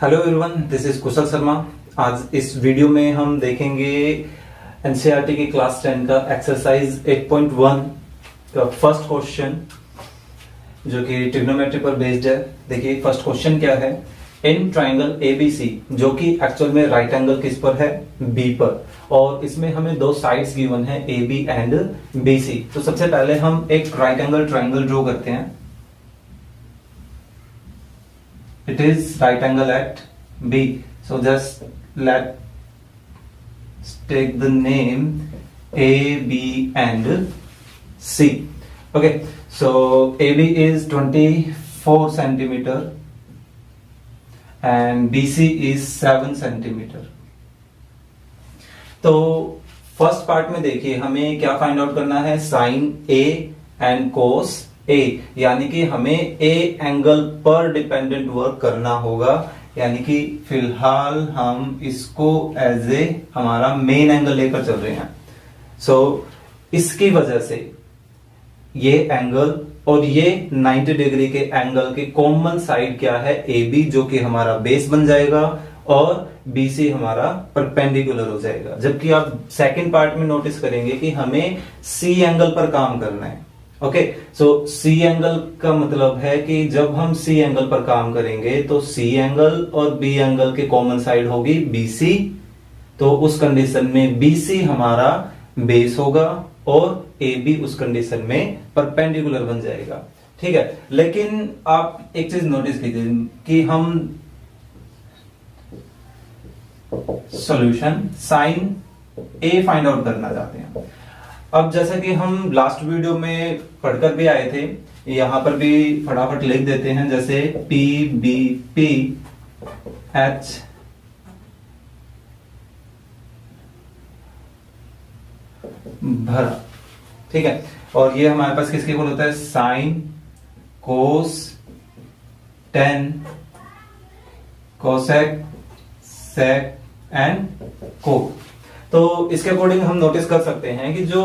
Hello everyone, this is कुशल शर्मा। आज इस video में हम देखेंगे एनसीईआरटी की क्लास 10 का एक्सरसाइज 8.1 का फर्स्ट क्वेश्चन जो कि ट्रिग्नोमेट्री पर बेस्ड है। देखिए फर्स्ट क्वेश्चन क्या है। इन ट्राइंगल एबीसी, जो कि एक्चुअल में राइट एंगल किस पर है, बी पर, और इसमें हमें दो साइड्स गिवन है A B and B C. तो सबसे पहले हम एक राइट एंगल ट्राइंगल ड्रॉ करते हैं। It is right angle at B. So just let's take the name A, B and C. Okay. So AB is 24 centimeter and BC is 7 centimeter. तो first part में देखिए हमें क्या find out करना है, sign A and cos ए, यानी कि हमें ए एंगल पर डिपेंडेंट वर्क करना होगा। यानी कि फिलहाल हम इसको एज ए हमारा मेन एंगल लेकर चल रहे हैं। सो इसकी वजह से ये एंगल और ये 90 डिग्री के एंगल के कॉमन साइड क्या है, ए बी, जो कि हमारा बेस बन जाएगा और बी सी हमारा परपेंडिकुलर हो जाएगा। जबकि आप सेकंड पार्ट में नोटिस करेंगे कि हमें सी एंगल पर काम करना है। ओके, सो सी एंगल का मतलब है कि जब हम सी एंगल पर काम करेंगे तो सी एंगल और बी एंगल के कॉमन साइड होगी बीसी। तो उस कंडीशन में बीसी हमारा बेस होगा और ए बी उस कंडीशन में परपेंडिकुलर बन जाएगा। ठीक है, लेकिन आप एक चीज नोटिस कीजिए कि हम सॉल्यूशन साइन ए फाइंड आउट करना चाहते हैं। अब जैसा कि हम लास्ट वीडियो में पढ़कर भी आए थे, यहां पर भी फटाफट लिख देते हैं, जैसे पी बी पी एच भरा। ठीक है, और ये हमारे पास किसके इक्वल होता है, sine cos tan cosec sec and cot. तो इसके अकॉर्डिंग हम नोटिस कर सकते हैं कि जो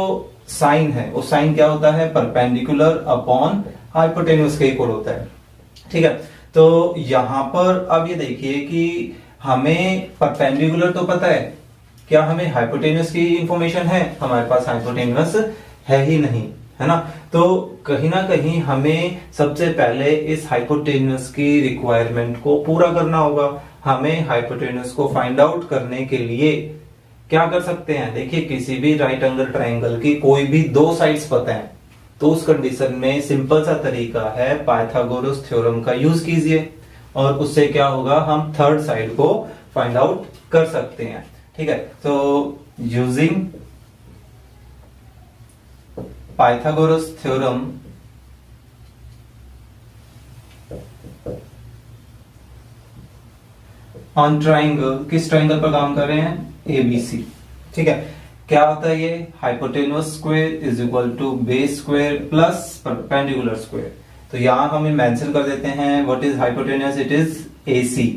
साइन है वो साइन क्या होता है, परपेंडिकुलर अपॉन हाइपोटेन्यूज के इक्वल होता है। ठीक है, तो यहां पर अब ये देखिए कि हमें परपेंडिकुलर तो पता है, क्या हमें हाइपोटेन्यूज की इंफॉर्मेशन है, हमारे पास हाइपोटेन्यूज है ही नहीं, है ना। तो कहीं ना कहीं हमें सबसे पहले इस हाइपोटेन्यूज की रिक्वायरमेंट को पूरा करना होगा। हमें हाइपोटेन्यूज को फाइंड आउट करने के लिए क्या कर सकते हैं, देखिए किसी भी राइट एंगल ट्राइंगल की कोई भी दो साइड्स पता है तो उस कंडीशन में सिंपल सा तरीका है, पाइथागोरस थ्योरम का यूज कीजिए और उससे क्या होगा, हम थर्ड साइड को फाइंड आउट कर सकते हैं। ठीक है, तो using Pythagoras theorem on triangle, किस ट्राइंगल पर काम कर रहे हैं, एबीसी। ठीक है, क्या होता है ये, hypotenuse square is equal to base square plus perpendicular square. तो यहां हम मेंशन कर देते हैं what is hypotenuse, it is AC,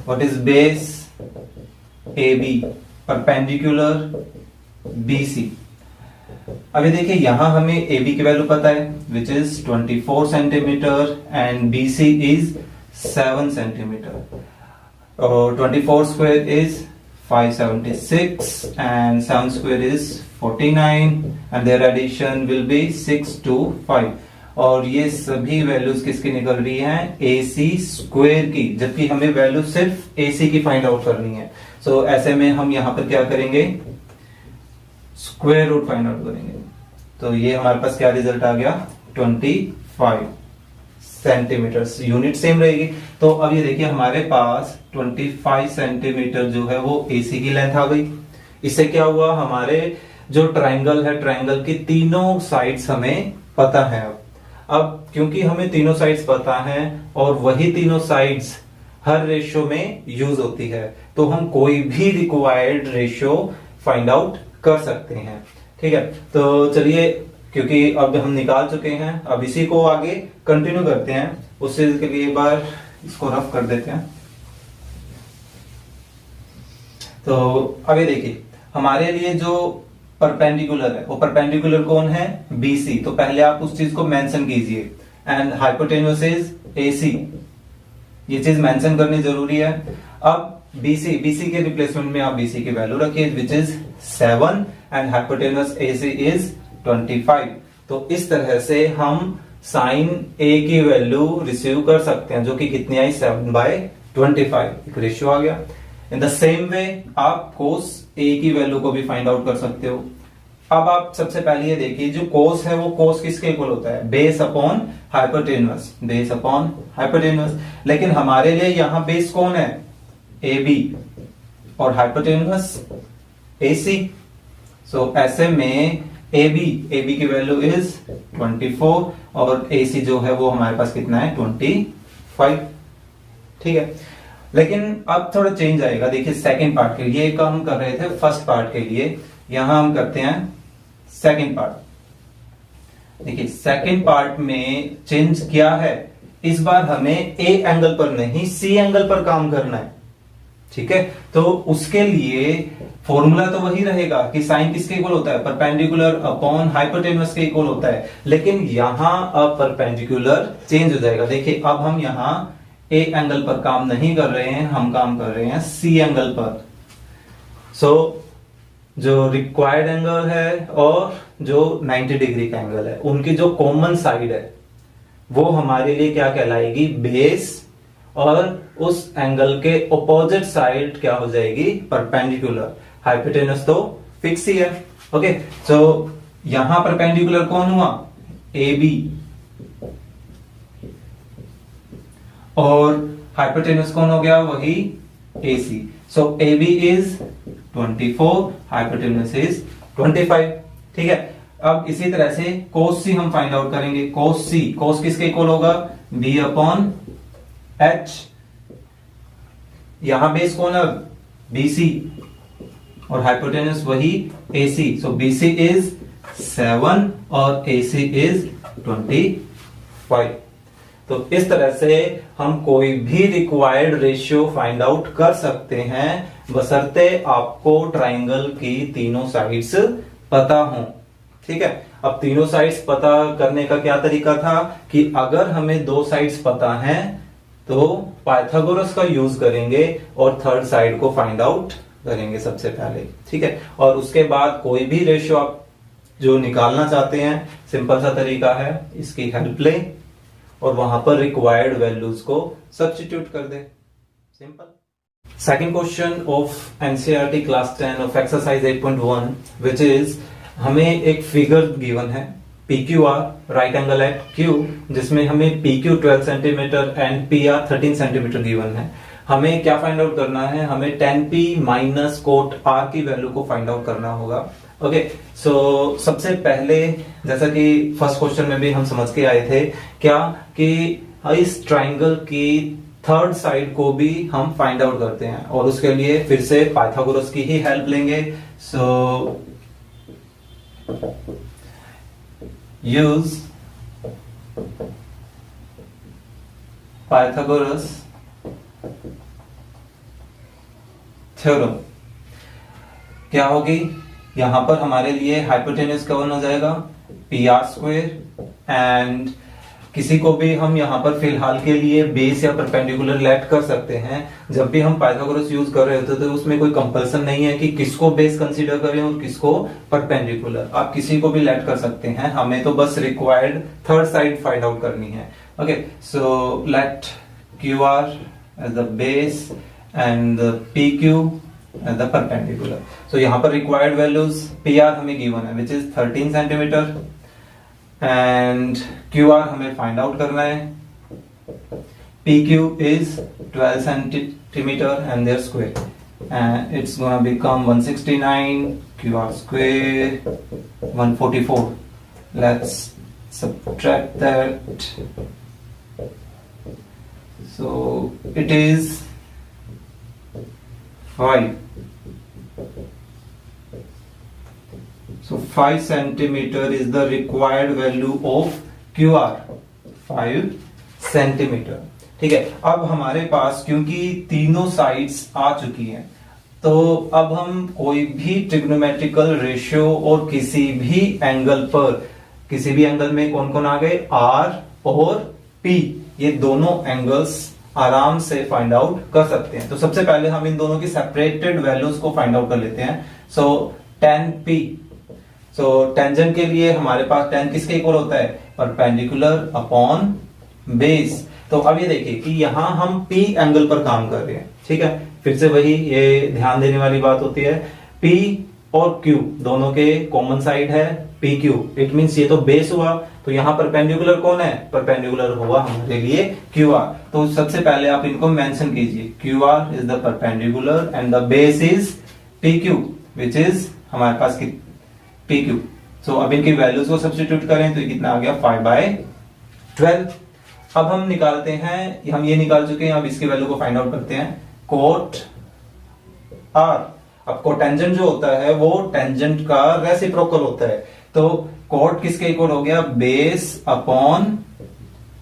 what is base AB, perpendicular BC. अभी देखिए यहां हमें एबी की वैल्यू पता है which is 24 centimetre and BC is 7 centimetre. और 24 square is 576 and 7 square is 49 and their addition will be 6 to 5। और ये सभी वैल्यूज किसकी निकल रही हैं, AC स्क्वायर की, जबकि हमें वैल्यू सिर्फ AC की फाइंड आउट करनी है। सो ऐसे में हम यहां पर क्या करेंगे, स्क्वायर रूट फाइंड आउट करेंगे। तो ये हमारे पास क्या रिजल्ट आ गया, 25 सेंटीमीटर, यूनिट सेम रहेगी। तो अब ये देखिए हमारे पास 25 सेंटीमीटर जो है वो एसी की लेंथ आ गई। इससे क्या हुआ, हमारे जो ट्राइंगल है, ट्राइंगल की तीनों साइड्स हमें पता है। अब क्योंकि हमें तीनों साइड्स पता हैं और वही तीनों साइड्स हर रेशियो में यूज होती है, तो हम कोई भी रिक्वायर्ड रेशियो फाइंड आउट कर सकते हैं। ठीक है, तो चलिए, क्योंकि अब हम निकाल चुके हैं, अब इसी को आगे कंटिन्यू करते हैं। उससे के लिए एक बार इसको रफ कर देते हैं। तो अभी देखिए हमारे लिए जो परपेंडिकुलर है वो परपेंडिकुलर कौन है, बीसी। तो पहले आप उस चीज को मेंशन कीजिए, एंड हाइपोटेन्यूज इज एसी। ये चीज मेंशन करनी जरूरी है। अब बीसी के रिप्लेसमेंट में आप बीसी की वैल्यू रखिए which is 7 and hypotenuse AC is 25। तो इस तरह से हम साइन ए की वैल्यू रिसीव कर सकते हैं जो कि कितनी आई 7/25, एक रेशियो आ गया। इन द सेम वे आप कोस ए की वैल्यू को भी फाइंड आउट कर सकते हो। अब आप सबसे पहले ये देखिए जो कोस है वो कोस किसके इक्वल होता है, base upon hypotenuse, base upon hypotenuse. लेकिन हमारे लिए यहां बेस कौन है, ए बी, और हाइपोटेनस ए सी। सो ऐसे में ए बी की वैल्यू इज 24 और ए सी जो है वो हमारे पास कितना है 25। ठीक है, लेकिन अब थोड़ा चेंज आएगा। देखिए सेकंड पार्ट के लिए काम कर रहे थे फर्स्ट पार्ट के लिए, यहां हम करते हैं सेकंड पार्ट। देखिए सेकंड पार्ट में चेंज क्या है, इस बार हमें ए एंगल पर नहीं सी एंगल पर काम करना है। ठीक है, तो उसके लिए फॉर्मूला तो वही रहेगा कि साइन किसके इक्वल होता है, परपेंडिकुलर अपॉन हाइपोटेनस के इक्वल होता है। लेकिन यहां अब परपेंडिकुलर चेंज हो जाएगा। देखिए अब हम यहां ए एंगल पर काम नहीं कर रहे हैं, हम काम कर रहे हैं सी एंगल पर। सो जो रिक्वायर्ड एंगल है और जो 90 डिग्री का एंगल है उनकी जो कॉमन साइड है वो हमारे लिए क्या कहलाएगी, बेस, और उस एंगल के ऑपोजिट साइड क्या हो जाएगी, परपेंडिकुलर। हाइपोटेनस तो फिक्स ही है। ओके, सो यहां परपेंडिकुलर कौन हुआ, ए बी, और हाइपोटेनस कौन हो गया, वही A C. So A B is 24, hypotenuse is 25। ठीक है, अब इसी तरह से कोस सी हम फाइंड आउट करेंगे। कोस सी, कोस किसके इक्वल होगा, बी अपॉन एच। यहां बेस कौन है, बीसी, और हाइपोटेनस वही AC। सो BC इज 7 और AC इज 25। तो इस तरह से हम कोई भी रिक्वायर्ड रेशियो फाइंड आउट कर सकते हैं बशर्ते आपको ट्राइंगल की तीनों साइड्स पता हो। ठीक है, अब तीनों साइड्स पता करने का क्या तरीका था कि अगर हमें दो साइड्स पता हैं तो पाइथागोरस का यूज करेंगे और थर्ड साइड को फाइंड आउट करेंगे सबसे पहले। ठीक है, और उसके बाद कोई भी रेशियो आप जो निकालना चाहते हैं सिंपल सा तरीका है, इसकी हेल्प लें और वहां पर रिक्वायर्ड वैल्यूज को सब्स्टिट्यूट कर दे। Simple. Second question of NCERT class 10 of exercise 8.1 which is, हमें एक फिगर गिवन है PQR right angle at Q, जिसमें हमें PQ 12 centimetre and PR 13 centimetre given है। हमें क्या फाइंड आउट करना है, हमें 10P माइनस कोट R की वैल्यू को फाइंड आउट करना होगा। ओके, सो सबसे पहले जैसा कि फर्स्ट क्वेश्चन में भी हम समझ के आए थे क्या कि इस ट्राइंगल की थर्ड साइड को भी हम फाइंड आउट करते हैं और उसके लिए फिर से पाइथागोरस की ही हेल्प लेंगे। सो यूज पाइथागोरस थ्योरम। क्या होगी, यहां पर हमारे लिए हाइपोटेनस कवन हो जाएगा PR² एंड किसी को भी हम यहां पर फिलहाल के लिए बेस या परपेंडिकुलर लेट कर सकते हैं। जब भी हम पाइथागोरस यूज कर रहे होते तो उसमें कोई कंपल्सन नहीं है कि किसको बेस कंसीडर करें और किसको परपेंडिकुलर, आप किसी को भी लेट कर सकते हैं। हमें तो बस required third side find out करनी है। Okay, so let QR as the base and the PQ as the perpendicular. So यहाँ पर required values PR हमें given है which is 13 centimetre and QR हमें find out करना है। PQ is 12 centimeter and their square and it's gonna become 169, QR square 144. Let's subtract that. So it is 5. So 5 centimeter is the required value of QR. 5 centimetre. ठीक है, अब हमारे पास क्योंकि तीनों sides आ चुकी हैं तो अब हम कोई भी ट्रिग्नोमेट्रिकल रेशियो और किसी भी एंगल पर, किसी भी एंगल में कौन कौन आ गए, R और P, ये दोनों एंगल्स आराम से फाइंड आउट कर सकते हैं। तो सबसे पहले हम इन दोनों की सेपरेटेड वैल्यूज को फाइंड आउट कर लेते हैं। सो tan p, सो टेंजेंट के लिए हमारे पास tan किसके इक्वल होता है, परपेंडिकुलर अपॉन बेस। तो अब ये देखिए कि यहां हम p एंगल पर काम कर रहे हैं, ठीक है। फिर से वही ये ध्यान देने वाली बात होती है, p और q दोनों के कॉमन साइड है PQ, इट मींस ये तो बेस हुआ, तो यहाँ परपेंडिकुलर कौन है, परपेंडिकुलर हुआ हमारे लिए QR। तो सबसे पहले आप इनको मेंशन कीजिए, QR is the perpendicular and the base is PQ which is हमारे पास PQ। सो अब इनकी वैल्यूज को सब्स्टिट्यूट करें तो ये कितना आ गया 5/12। अब हम निकालते हैं, हम ये निकाल चुके हैं, अब इसकी वैल्यू को फाइंड आउट करते हैं, कोट R। अब कोटेंजेंट जो होता है वो टेंजेंट का रेसिप्रोकल होता है, तो कोट किसके इक्वल हो गया, बेस अपॉन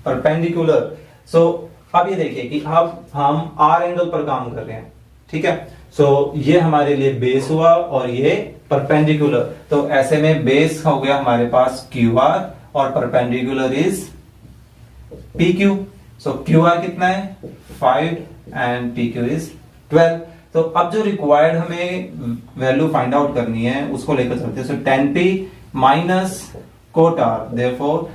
परपेंडिकुलर। सो अब ये देखिए कि अब हम R एंगल पर काम कर रहे हैं, ठीक है। सो ये हमारे लिए बेस हुआ और ये परपेंडिकुलर, तो ऐसे में बेस हो गया हमारे पास QR और perpendicular is PQ। So QR कितना है 5 एंड PQ इज 12। तो अब जो रिक्वायर्ड हमें वैल्यू फाइंड आउट करनी है उसको लेकर चलते हैं। सो tan p minus cot R, therefore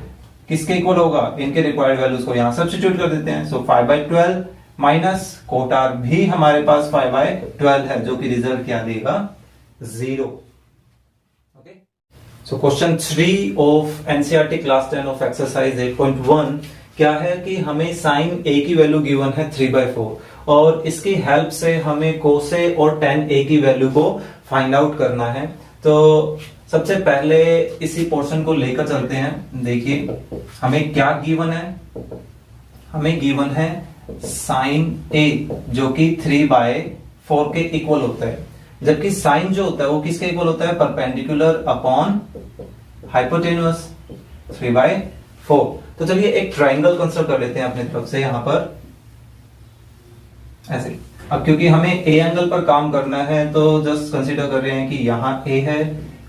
किसके इक्वल होगा, इनके रिक्वायर्ड वैल्यूज को यहां सब्स्टिट्यूट कर देते हैं। सो 5/12 माइनस कोट R भी हमारे पास 5/12 है, जो कि रिजल्ट क्या देगा 0। Okay, so question 3 of NCERT class 10 of exercise 8.1 क्या है कि हमें साइन A की वैल्यू गिवन है 3/4 और इसकी हेल्प से हमें कोसे और tan A की वैल्यू को फाइंड आउट करना है। तो सबसे पहले इसी पोर्शन को लेकर चलते हैं। देखिए हमें क्या गिवन है, हमें गिवन है साइन A जो कि 3/4 के इक्वल होता है, जबकि साइन जो होता है वो किसके इक्वल होता है, परपेंडिकुलर अपॉन हाइपोटेन्यूस 3/4। तो चलिए एक ट्राइंगल कंस्ट्रक्ट कर लेते हैं अपनी तरफ से यहां पर ऐसे। अब क्योंकि हमें A एंगल पर काम करना है तो जस्ट कंसीडर कर रहे हैं कि यहाँ A है,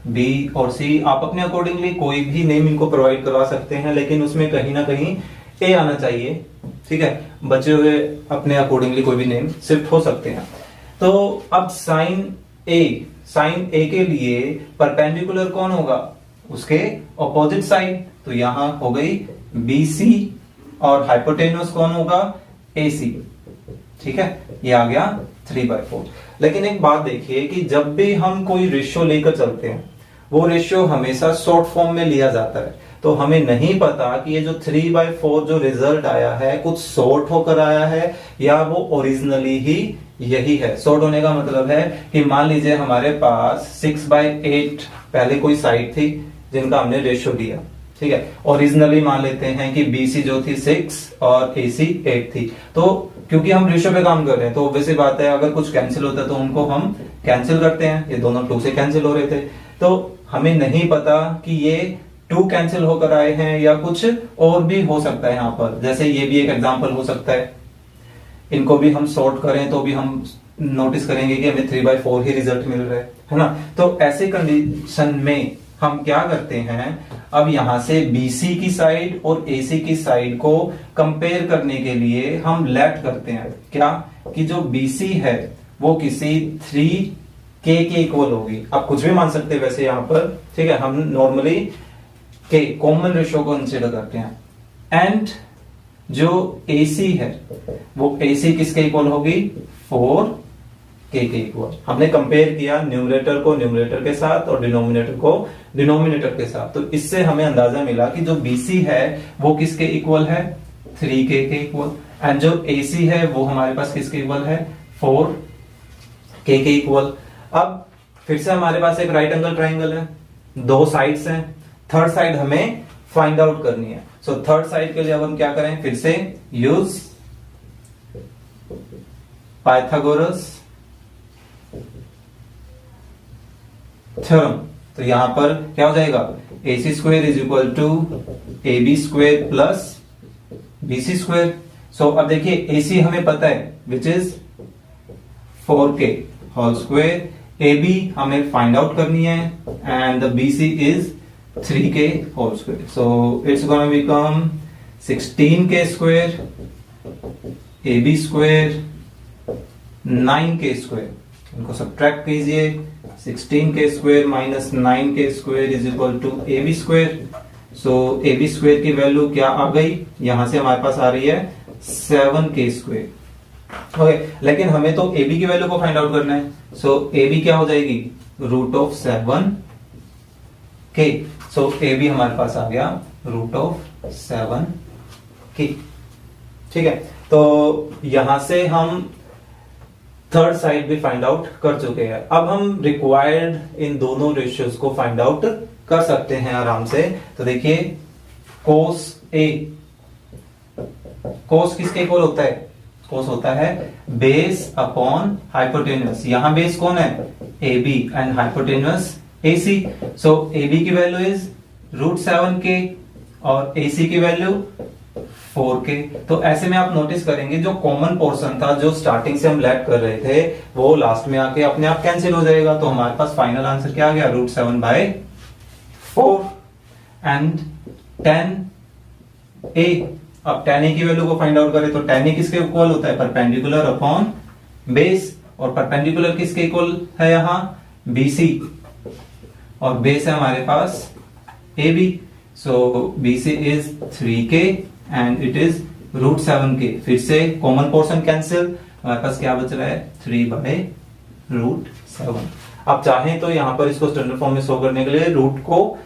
B और C। आप अपने अकॉर्डिंगली कोई भी नेम इनको प्रोवाइड करवा सकते हैं, लेकिन उसमें कहीं ना कहीं A आना चाहिए, ठीक है। बचे हुए अपने अकॉर्डिंगली कोई भी नेम शिफ्ट हो सकते हैं। तो अब साइन A के लिए परपेंडिकुलर कौन होगा, उसके ऑपोजिट साइड, तो यहां हो गई BC और हाइपोटेन्यूस कौन होगा, AC, ठीक है। ये आ गया 3/4। लेकिन एक बात देखिए कि जब भी हम कोई रेशियो लेकर चलते हैं वो रेशियो हमेशा शॉर्ट फॉर्म में लिया जाता है, तो हमें नहीं पता कि ये जो 3/4 जो रिजल्ट आया है कुछ शॉर्ट होकर आया है या वो ओरिजिनली ही यही है। शॉर्ट होने का मतलब है कि मान लीजिए हमारे पास 6/8 पहले कोई साइड थी जिनका हमने रेशियो लिया, ठीक है। ओरिजिनली मान लेते हैं कि BC जो थी 6 और AC 8 थी, तो क्योंकि हम रेशियो पे काम कर रहे हैं तो वैसे बात है अगर कुछ कैंसिल होता है तो उनको हम कैंसिल करते हैं। ये दोनों 2 से कैंसिल हो रहे थे, तो हमें नहीं पता कि ये 2 कैंसिल होकर आए हैं या कुछ और भी हो सकता है यहाँ पर। जैसे ये भी एक एग्जांपल हो सकता है, इनको भी हम सॉर्ट करें तो भी हम नोटिस करेंगे कि हमें 3/4 ही रिजल्ट मिल रहा है ना। तो ऐसे कंडीशन में हम क्या करते हैं, अब यहां से BC की साइड और AC की साइड को कंपेयर करने के लिए हम लेट करते हैं क्या, कि जो BC है वो किसी 3K के इक्वल होगी। आप कुछ भी मान सकते हैं वैसे यहां पर, ठीक है। हम नॉर्मली K कॉमन रेशियो को कंसीडर करते हैं। एंड जो AC है वो AC किसके इक्वल होगी, 4K के इक्वल। हमने कंपेयर किया न्यूमरेटर को न्यूमरेटर के साथ और डिनोमिनेटर को डिनोमिनेटर के साथ, तो इससे हमें अंदाजा मिला कि जो BC है वो किसके इक्वल है, 3K के इक्वल। एंड जो AC है वो हमारे पास किसके इक्वल है, 4K के इक्वल। अब फिर से हमारे पास एक राइट एंगल ट्राइंगल है, 2 साइड्स हैं, थर्ड साइड हमें फाइंड आउट करनी है। सो थर्ड साइड के लिए अब हम क्या करें, फिर से यूज पाइथागोरस थ्योरम। तो यहां पर क्या हो जाएगा, AC square is equal to AB square plus BC square. So अब देखिए AC हमें पता है which is 4K whole square, AB हमें फाइंड आउट करनी है and BC is 3K whole square. So it's gonna become 16K square A B square 9k square, इनको subtract कीजिए, 16k square minus 9k square is equal to A B square. So A B square की value क्या आ गई, यहां से हमारे पास आ रही है 7k स्क्वेयर। ओके, लेकिन हमें तो ए बी की वैल्यू को फाइंड आउट करना है। सो ए बी क्या हो जाएगी, root of 7k। So A B हमारे पास आ गया रूट ऑफ 7k। ठीक है, तो यहां से हम थर्ड साइड भी फाइंड आउट कर चुके हैं। अब हम रिक्वायर्ड इन दोनों रेशियोज को फाइंड आउट कर सकते हैं आराम से। तो देखिए कोस ए, कोस किसके इक्वल होता है, कोस होता है बेस अपॉन हाइपोटेन्यूस। यहां बेस कौन है, A B, and hypotenuse A C. So A B की वैल्यू इज रूट 7k और ए सी की वैल्यू 4k। तो ऐसे में आप नोटिस करेंगे जो कॉमन पोर्शन था, जो स्टार्टिंग से हम लेट कर रहे थे, वो लास्ट में आके अपने आप कैंसिल हो जाएगा। तो हमारे पास फाइनल आंसर क्या आ गया, रूट 7/4 एंड 10a। अब 10a की वैल्यू को फाइंड आउट करें तो 10a किसके इक्वल होता है, परपेंडिकुलर अपॉन बेस, और परपेंडिकुलर किसके इक्वल है यहां, bc, और बेस है हमारे पास ab। So bc is 3k and it is root 7k। फिर से कॉमन पोर्शन कैंसिल, हमारे पास क्या बच रहा है, 3/√7। आप चाहें तो यहां पर इसको स्टैंडर्ड फॉर्म में शो करने के लिए रूट को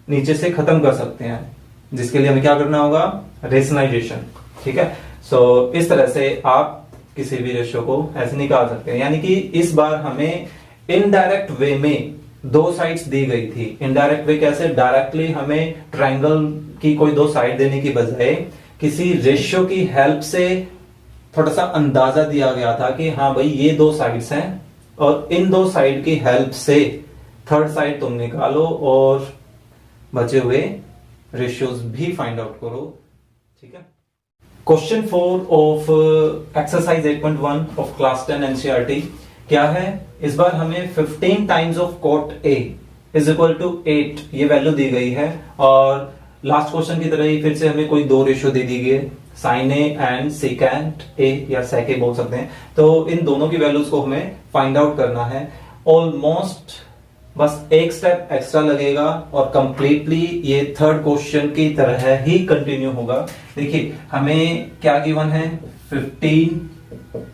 नीचे से खत्म कर सकते हैं, जिसके लिए हमें क्या करना होगा, रेशनलाइजेशन। ठीक है, सो इस तरह से आप किसी भी रेशियो को ऐसे निकाल सकते हैं। यानी कि इस बार हमें इनडायरेक्ट वे में दो साइड्स दी गई थी। इनडायरेक्ट वे कैसे, डायरेक्टली हमें ट्रायंगल की कोई दो साइड देने की बजाय किसी रेशियो की हेल्प से थोड़ा सा अंदाजा दिया गया था कि हाँ भाई ये दो साइड्स हैं, और इन दो साइड की हेल्प से थर्ड साइड तुम निकालो और बचे हुए रेशियोज भी फाइंड आउट करो। ठीक है, question 4 of exercise 8.1 of class 10 NCERT क्या है, इस बार हमें 15 times of cot A is equal to 8 ये वैल्यू दी गई है, और लास्ट क्वेश्चन की तरह ही फिर से हमें कोई दो रेशियो दे दी गई है, साइन ए एंड सेकेंट ए या सेक ए बोल सकते हैं। तो इन दोनों की वैल्यूज को हमें फाइंड आउट करना है। ऑलमोस्ट बस एक स्टेप एक्स्ट्रा लगेगा और कंप्लीटली ये थर्ड क्वेश्चन की तरह ही कंटिन्यू होगा। देखिए हमें क्या गिवन है, 15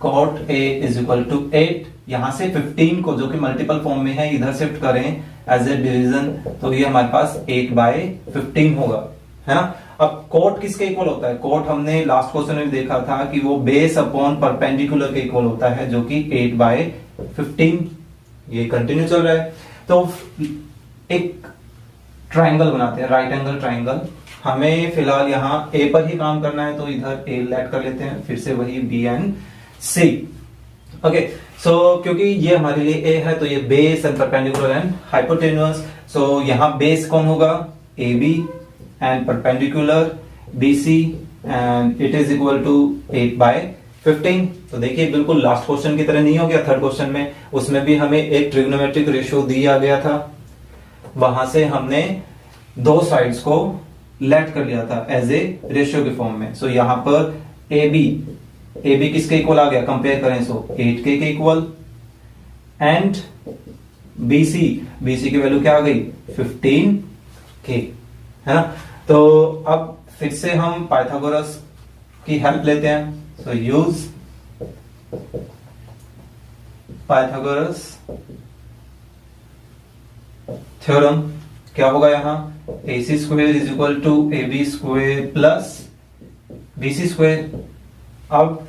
cot a is equal to 8। यहां से 15 को जो कि मल्टीपल फॉर्म में है इधर शिफ्ट करें एज ए डिवीजन, तो ये हमारे पास 8/15 होगा, है ना। अब कोट किसके इक्वल होता है, कोट हमने लास्ट क्वेश्चन में देखा था कि वो बेस अपॉन परपेंडिकुलर के इक्वल होता है, जो कि 8/15। ये कंटिन्यू चल रहा है। तो एक ट्राइंगल बनाते हैं, राइट एंगल ट्राइंगल। हमें फिलहाल यहाँ ए पर ही काम करना है, तो इधर ए लेट कर लेते हैं, फिर से वही B and C. Okay, so क्योंकि ये हमारे लिए ए है, तो ये base and perpendicular and hypotenuse. So यहाँ बेस कौन होगा, A B, and perpendicular B C, and it is equal to 8/15। तो देखिए बिल्कुल लास्ट क्वेश्चन की तरह नहीं हो गया। थर्ड क्वेश्चन में उसमें भी हमें एक ट्रिग्नोमेट्रिक रेशियो दिया गया था, वहां से हमने दो साइड्स को लेट कर लिया था एज ए रेशियो के फॉर्म में। सो यहां पर ए बी किसके इक्वल आ गया, कंपेयर करें सो 8k के इक्वल, एंड BC की वैल्यू क्या आ गई, 15k, है ना। तो अब फिर से हम पाइथागोरस की हेल्प लेते हैं। So use Pythagoras theorem. क्या होगा यहाँ, AC square is equal to AB square plus BC square. अब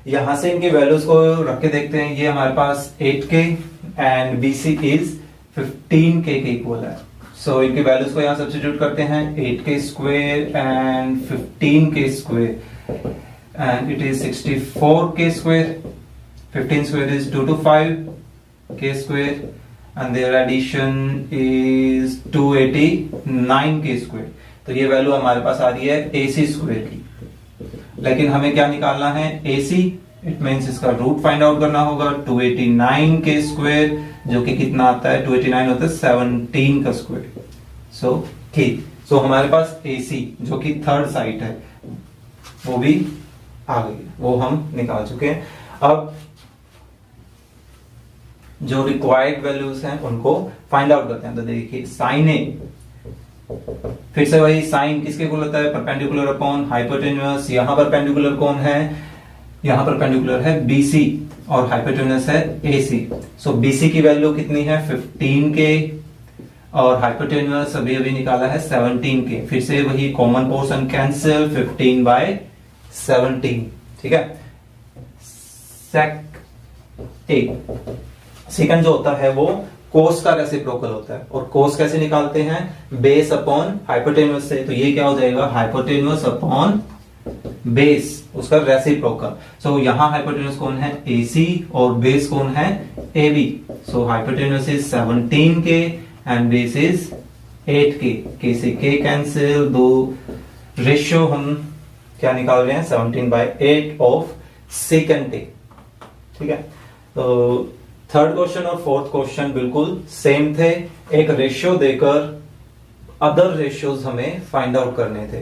यहां से इनकी वैल्यूज को रख के देखते हैं। ये हमारे पास 8k and BC is 15k के इक्वल है। सो इनकी वैल्यूज को यहां सब्स्टिट्यूट करते हैं, 8k square and 15k square, and it is 64k square. 15 square is 2 to 5k square, and their addition is 289k square. तो ये वैल्यू हमारे पास आ रही है AC स्क्वेयर की। लेकिन हमें क्या निकालना है, AC, इट मींस इसका रूट फाइंड आउट करना होगा। 289k स्क्वेयर जो कि कितना आता है, 289 होता है 17 का स्क्वेयर। सो ठीक, सो हमारे पास AC जो कि थर्ड साइड है वो भी आ गई, वो हम निकाल चुके हैं। अब जो रिक्वायर्ड वैल्यूज हैं उनको फाइंड आउट करते हैं। तो देखिए साइन ए, फिर से वही साइन किसके इक्वल होता है, परपेंडिकुलर अपॉन हाइपोटेन्यूस। यहां परपेंडिकुलर कौन है, यहां परपेंडिकुलर है बीसी और हाइपोटेन्यूस है एसी। सो बीसी की वैल्यू कितनी है 15 के और हाइपोटेन्यूस अभी अभी निकाला है 17 के। फिर से वही कॉमन पोर्शन कैंसिल, 15/17, ठीक है। सेकंड जो होता है वो कोस का रेसिप्रोकल होता है, और कोस कैसे निकालते हैं, बेस अपॉन हाइपोटेन्यूस से। तो ये क्या हो जाएगा, हाइपोटेन्यूस अपॉन बेस, उसका रेसिप्रोकल। सो यहां हाइपोटेन्यूस कौन है, एसी, और बेस कौन है, एबी। सो हाइपोटेन्यूस इज 17 के एंड बेस इज 8 के से के कैंसिल, दो रेशियो हम क्या निकाल रहे हैं, 17/8 ऑफ सेकंड टे, ठीक है। तो थर्ड क्वेश्चन और फोर्थ क्वेश्चन बिल्कुल सेम थे, एक रेशियो देकर अदर रेशियोज हमें फाइंड आउट करने थे।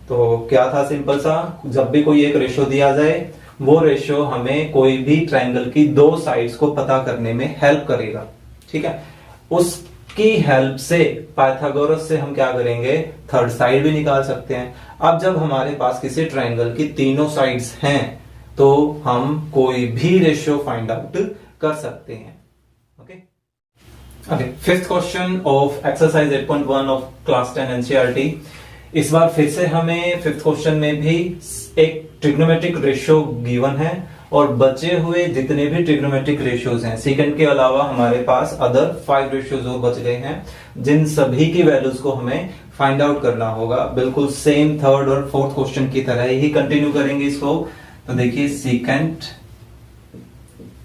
तो क्या था, सिंपल सा, जब भी कोई एक रेशियो दिया जाए वो रेशियो हमें कोई भी ट्रायंगल की दो साइड्स को पता करने में हेल्प करेगा, ठीक है। उसकी हेल्प से पाइथागोरस से हम क्या करेंगे, थर्ड साइड भी निकाल सकते हैं। अब जब हमारे पास किसी ट्रायंगल की तीनों साइड्स हैं तो हम कोई भी रेशियो फाइंड आउट कर सकते हैं। Okay, fifth question of exercise 8.1 of class 10 NCERT. इस बार फिर से हमें फिफ्थ क्वेश्चन में भी एक ट्रिग्नोमेट्रिक रेशियो गिवन है, और बचे हुए जितने भी ट्रिग्नोमेट्रिक रेशियोज हैं, सेकंड के अलावा हमारे पास अदर 5 रेशियोज और बच गए हैं, जिन सभी की वैल्यूज को हमें फाइंड आउट करना होगा। बिल्कुल सेम थर्ड और फोर्थ क्वेश्चन की तरह ही कंटिन्यू करेंगे इसको। तो देखिए सेकंड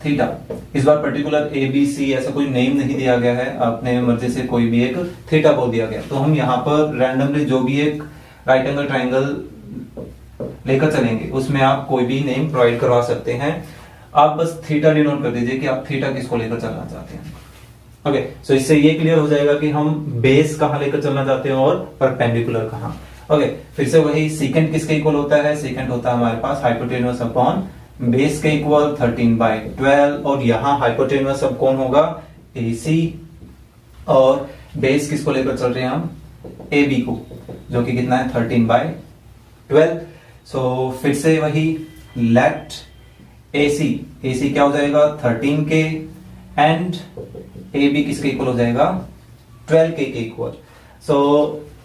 थीटा, इस बार पर्टिकुलर ए बी सी ऐसा कोई नेम नहीं दिया गया है, अपने मर्जी से कोई भी एक थीटा बोल दिया गया। तो हम यहाँ पर रैंडमली जो भी एक राइट एंगल ट्रायंगल लेकर चलेंगे उसमें आप कोई भी नेम प्रोवाइड करवा सकते हैं। आप बस थीटा डिनोट कर दीजिए कि आप थीटा किसको लेकर चलना चाहते हैं। ओके, सो इससे ये क्लियर हो जाएगा कि हम बेस कहां लेकर चलना चाहते हैं और परपेंडिकुलर कहां। ओके, फिर से वही सेकंड किसके इक्वल होता है, सेकंड होता है हमारे पास हाइपोटेन्यूस अपॉन बेस के इक्वल 13/12, और यहां हाइपोटेन्यूस अब कौन होगा, AC, और बेस किसको लेकर चल रहे हैं हम, AB को, जो कि कितना है 13/12। सो फिर से वही लेट AC क्या हो जाएगा 13 के, एंड AB किसके इक्वल हो जाएगा 12 के इक्वल। सो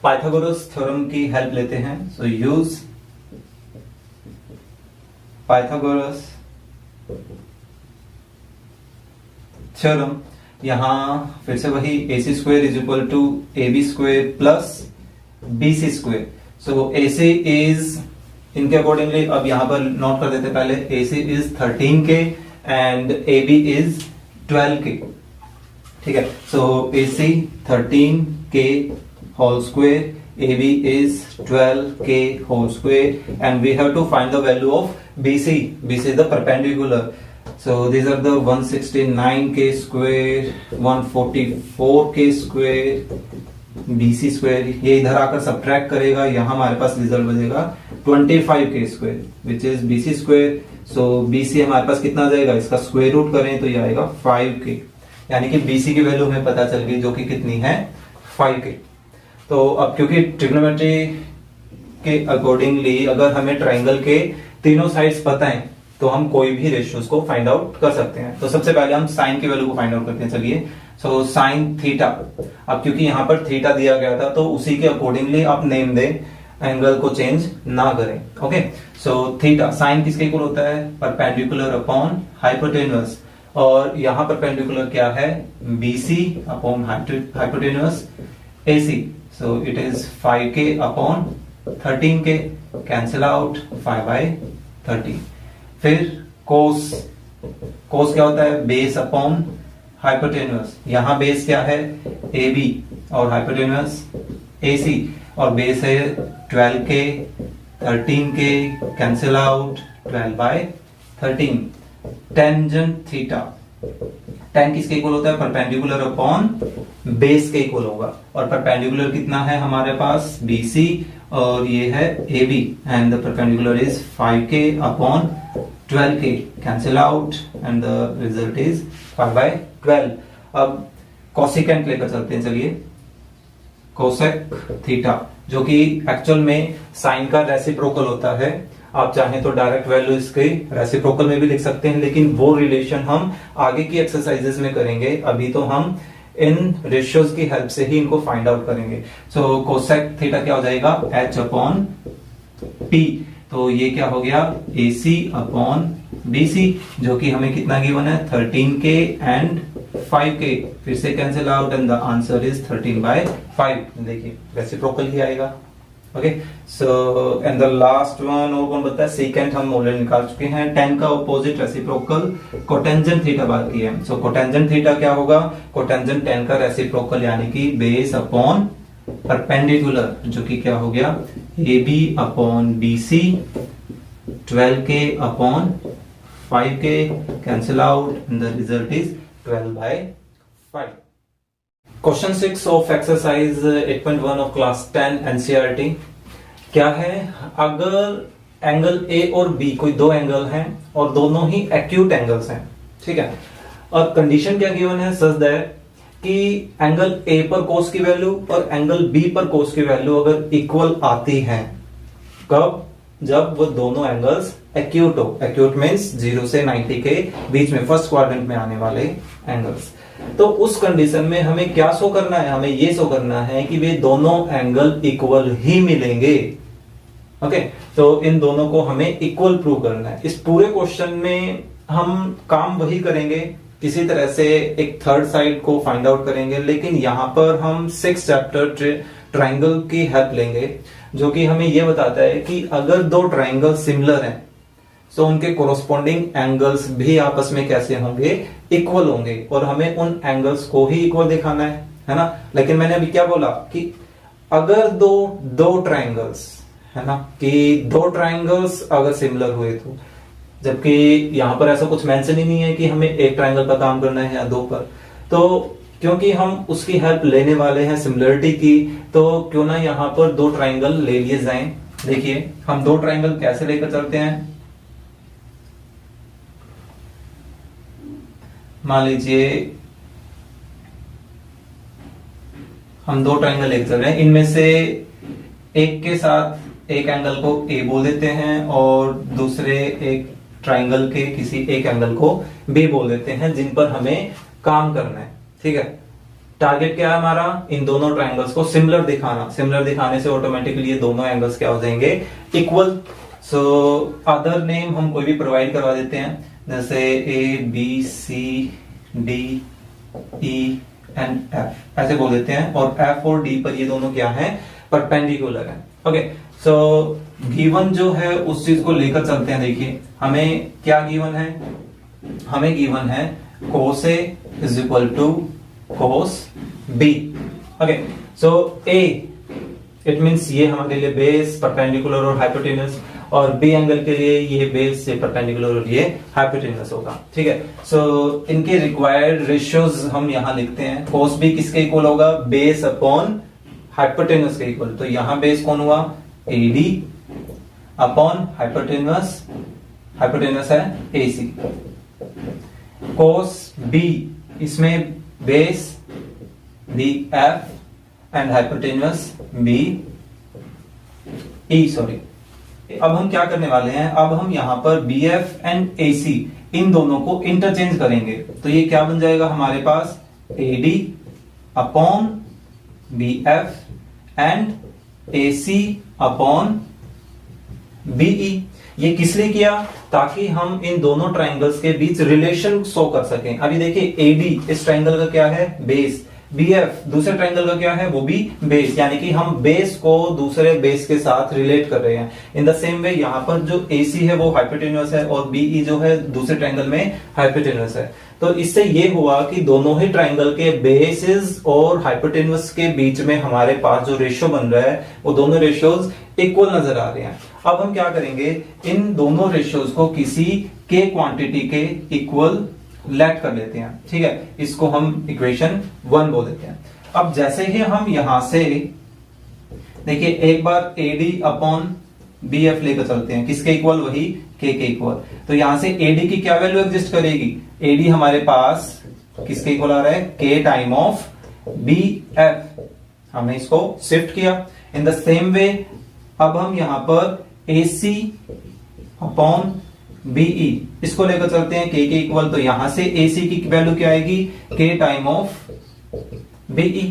पाइथागोरस थ्योरम की हेल्प लेते हैं। So use Pythagoras theorem. यहां फिर से वही AC square is equal to AB square plus BC square. So AC is, इनके अकॉर्डिंगली अब यहां पर नोट कर देते पहले, AC इज 13 के एंड AB इज 12 के, ठीक है। सो AC 13 के whole square, AB is 12k whole square, and we have to find the value of BC. BC is the perpendicular. So these are the 169k square, 144k square, BC square. ये इधर आकर subtract करेगा, यहाँ हमारे पास result बचेगा 25k square, which is BC square. So BC हमारे पास कितना जाएगा, इसका स्क्वायर रूट करें तो ये आएगा 5k, यानी कि BC की वैल्यू हमें पता चल गई, जो कि कितनी है 5k। तो अब क्योंकि ट्रिग्नोमेट्री के अकॉर्डिंगली अगर हमें ट्रायंगल के तीनों साइड्स पता है तो हम कोई भी रेशियोज को फाइंड आउट कर सकते हैं। तो सबसे पहले हम साइन की वैल्यू को फाइंड आउट करते हैं। चलिए, सो साइन थीटा, अब क्योंकि यहां पर थीटा दिया गया था तो उसी के अकॉर्डिंगली आप नेम दें, एंगल को चेंज ना करें। ओके, सो थीटा साइन किसके इक्वल होता है, परपेंडिकुलर अपॉन हाइपोटेन्यूस, और यहां परपेंडिकुलर क्या है, BC upon hypotenuse AC। So it is 5k upon 13k, cancel out 5/13। फिर cos क्या होता है, बेस अपॉन हाइपोटेन्यूस। यहाँ बेस क्या है, AB, और हाइपोटेन्यूस AC, और बेस है 12k, 13k, cancel out 12/13। Tangent theta, tan किसके इक्वल होता है, परपेंडिकुलर अपॉन बेस के इक्वल होगा, और परपेंडिकुलर कितना है हमारे पास BC और ये है AB and the perpendicular is 5k upon 12k, cancel out and the result is 5/12। अब कोसेकेंट लेकर चलते हैं, चलिए कोसेक थीटा जो कि एक्चुअल में साइन का रेसिप्रोकल होता है। आप चाहें तो डायरेक्ट वैल्यू इसके रेसिप्रोकल में भी लिख सकते हैं, लेकिन वो रिलेशन हम आगे की एक्सरसाइजेस में करेंगे। अभी तो हम इन रेशियोज की हेल्प से ही इनको फाइंड आउट करेंगे। सो कोसेक थीटा क्या हो जाएगा, H अपॉन P। तो ये क्या हो गया, AC अपॉन BC, जो कि हमें कितना गिवन है, 13k एंड 5k। फिर से cancel out and the answer is 13/5। देखिए रेसिप्रोकल ही आएगा। Okay, so and the last one और कौन बताया, सेकेंड हम ऑलरेडी निकाल चुके हैं। tan का ऑपोजिट रेसिप्रोकल कोटेंजेंट थीटा बात की है। सो कोटेंजेंट थीटा क्या होगा, कोटेंजेंट tan का रेसिप्रोकल यानी कि बेस अपॉन परपेंडिकुलर, जो कि क्या हो गया, AB upon BC, 12k upon 5k, cancel out and the result is 12/5। Question 6 of exercise 8.1 of class 10 NCERT क्या है, अगर एंगल A और B कोई दो एंगल हैं और दोनों ही एक्यूट एंगल्स हैं, ठीक है, और कंडीशन क्या गिवन है, सच दैट कि एंगल A पर कोस की वैल्यू और एंगल B पर कोस की वैल्यू अगर इक्वल आती है, कब, जब वो दोनों एंगल्स एक्यूट हो। एक्यूट मींस 0 से 90 के बीच में, फर्स्ट क्वाड्रेंट में आने वाले एंगल्स। तो उस कंडीशन में हमें क्या शो करना है, हमें ये शो करना है कि वे दोनों एंगल इक्वल ही मिलेंगे। ओके, तो इन दोनों को हमें इक्वल प्रूव करना है। इस पूरे क्वेश्चन में हम काम वही करेंगे, किसी तरह से एक थर्ड साइड को फाइंड आउट करेंगे, लेकिन यहां पर हम 6th चैप्टर ट्राइंगल की हेल्प लेंगे, जो कि हमें यह बताता है कि अगर दो ट्राइंगल सिमिलर हैं तो उनके कोरोस्पोंडिंग एंगल्स भी आपस में कैसे होंगे, इक्वल होंगे, और हमें उन एंगल्स को ही इक्वल दिखाना है ना। लेकिन मैंने अभी क्या बोला कि अगर दो ट्राइंगल्स है ना, कि दो ट्राइंगल्स अगर सिमिलर हुए तो, जबकि यहां पर ऐसा कुछ मेंशन ही नहीं है कि हमें एक ट्राइंगल पर काम करना है या दो पर, तो क्योंकि हम उसकी हेल्प लेने वाले हैं सिमिलरिटी की, तो क्यों ना यहां पर दो ट्राइंगल ले लिए जाएं। देखिए हम दो ट्राइंगल कैसे लेकर चलते हैं, मान लीजिए हम दो ट्राइंगल लेकर चल रहे हैं, इनमें से एक के साथ एक एंगल को A बोल देते हैं और दूसरे एक ट्राइंगल के किसी एक एंगल को B बोल देते हैं, जिन पर हमें काम करना है। ठीक है, टारगेट क्या है हमारा, इन दोनों ट्राइंगल्स को सिमिलर दिखाना। सिमिलर दिखाने से ऑटोमेटिकली ये दोनों एंगल्स क्या हो जाएंगे, इक्वल। सो अदर नेम हम कोई भी प्रोवाइड करवा देते हैं, जैसे ABCDEFF ऐसे बोल देते हैं, और F और D पर ये दोनों क्या है, परपेंडिकुलर है। ओके, सो गिवन जो है उस चीज को लेकर चलते हैं। देखिए हमें क्या गिवन है, हमें गिवन है cos A is equal to cos B। Okay, so A it means ये हमारे लिए बेस, परपेंडिकुलर और हाइपोटेन्यूज, और B एंगल के लिए ये बेस से परपेंडिकुलर और ये हाइपोटेन्यूज होगा। ठीक है, सो इनके रिक्वायर्ड रेशियोज हम यहां लिखते हैं। cos B किसके इक्वल होगा, बेस अपॉन हाइपोटेन्यूज के इक्वल। तो यहां बेस कौन हुआ, AD अपॉन हाइपोटेन्यूज, हाइपोटेन्यूज है AC। cos B इसमें base BF and hypotenuse BE, sorry. अब हम क्या करने वाले हैं, अब हम यहां पर BF एंड AC इन दोनों को इंटरचेंज करेंगे। तो ये क्या बन जाएगा हमारे पास, AD upon BF and AC upon BE। ये किस लिए किया, ताकि हम इन दोनों ट्राइंगल्स के बीच रिलेशन शो कर सकें। अभी देखिए AD इस ट्राइंगल का क्या है, बेस, BF दूसरे ट्राइंगल का क्या है, वो भी बेस, यानी कि हम बेस को दूसरे बेस के साथ रिलेट कर रहे हैं। इन द सेम वे यहाँ पर जो AC है वो हाइपोटेन्यूज है और BE जो है दूसरे ट्राइंगल में हाइपोटेन्यूज है। तो इससे ये हुआ कि दोनों ही ट्राइंगल के बेसिस और हाइपोटेन्यूज के बीच में हमारे पास जो रेशियो बन रहा है वो दोनों रेशियोज इक्वल नजर आ रहे हैं। अब हम क्या करेंगे, इन दोनों रेशियोज को किसी के क्वांटिटी के इक्वल लेट कर लेते हैं, ठीक है, इसको हम इक्वेशन 1 बोल देते हैं। अब जैसे ही हम यहां से देखिए एक बार AD अपॉन BF लेकर चलते हैं, किसके इक्वल, वही K के इक्वल। तो यहां से AD की क्या वैल्यू एग्जिस्ट करेगी, AD हमारे पास किसके इक्वल आ रहा है, K टाइम ऑफ BF। हमने इसको शिफ्ट किया। इन द सेम वे अब हम यहां पर AC अपॉन BE इसको लेकर चलते हैं K के इक्वल। तो यहां से AC की वैल्यू क्या आएगी, K टाइम ऑफ BE।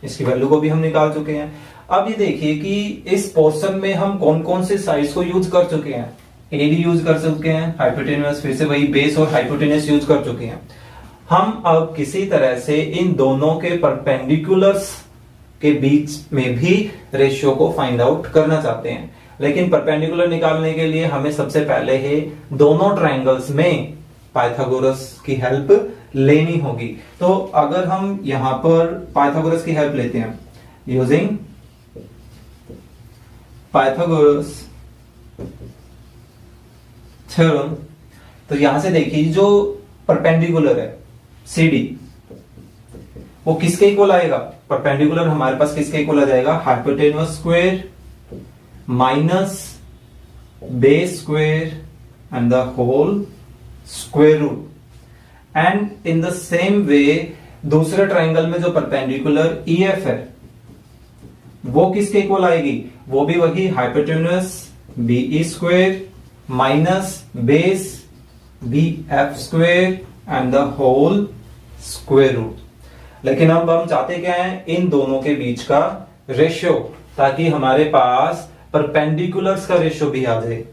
इसकी वैल्यू को भी हम निकाल चुके हैं। अब ये देखिए कि इस पोर्शन में हम कौन कौन से साइड्स को यूज कर चुके हैं, AD यूज कर चुके हैं, हाइपोटेन्यूस फिर से वही बेस और हाइपोटेन्यूस यूज कर चुके हैं। हम अब किसी तरह से इन दोनों के परपेंडिकुलर्स के बीच में भी रेशियो को फाइंड आउट करना चाहते हैं। लेकिन परपेंडिकुलर निकालने के लिए हमें सबसे पहले ही दोनों ट्रायंगल्स में पाइथागोरस की हेल्प लेनी होगी। तो अगर हम यहां पर पाइथागोरस की हेल्प लेते हैं यूजिंग पाइथागोरस थ्योरम, तो यहां से देखिए जो परपेंडिकुलर है CD वो किसके इक्वल आएगा, परपेंडिकुलर हमारे पास किसके इक्वल आ जाएगा, hypotenuse square minus base square and the whole square root. And in the same way दूसरे ट्रायंगल में जो परपेंडिकुलर EF है वो किसके इक्वल आएगी, वो भी वही hypotenuse BE square minus base BF square and the whole square root. लेकिन अब हम चाहते क्या है, इन दोनों के बीच का रेशियो, ताकि हमारे पास परपेंडिकुलर्स का रेशियो भी आ जाए।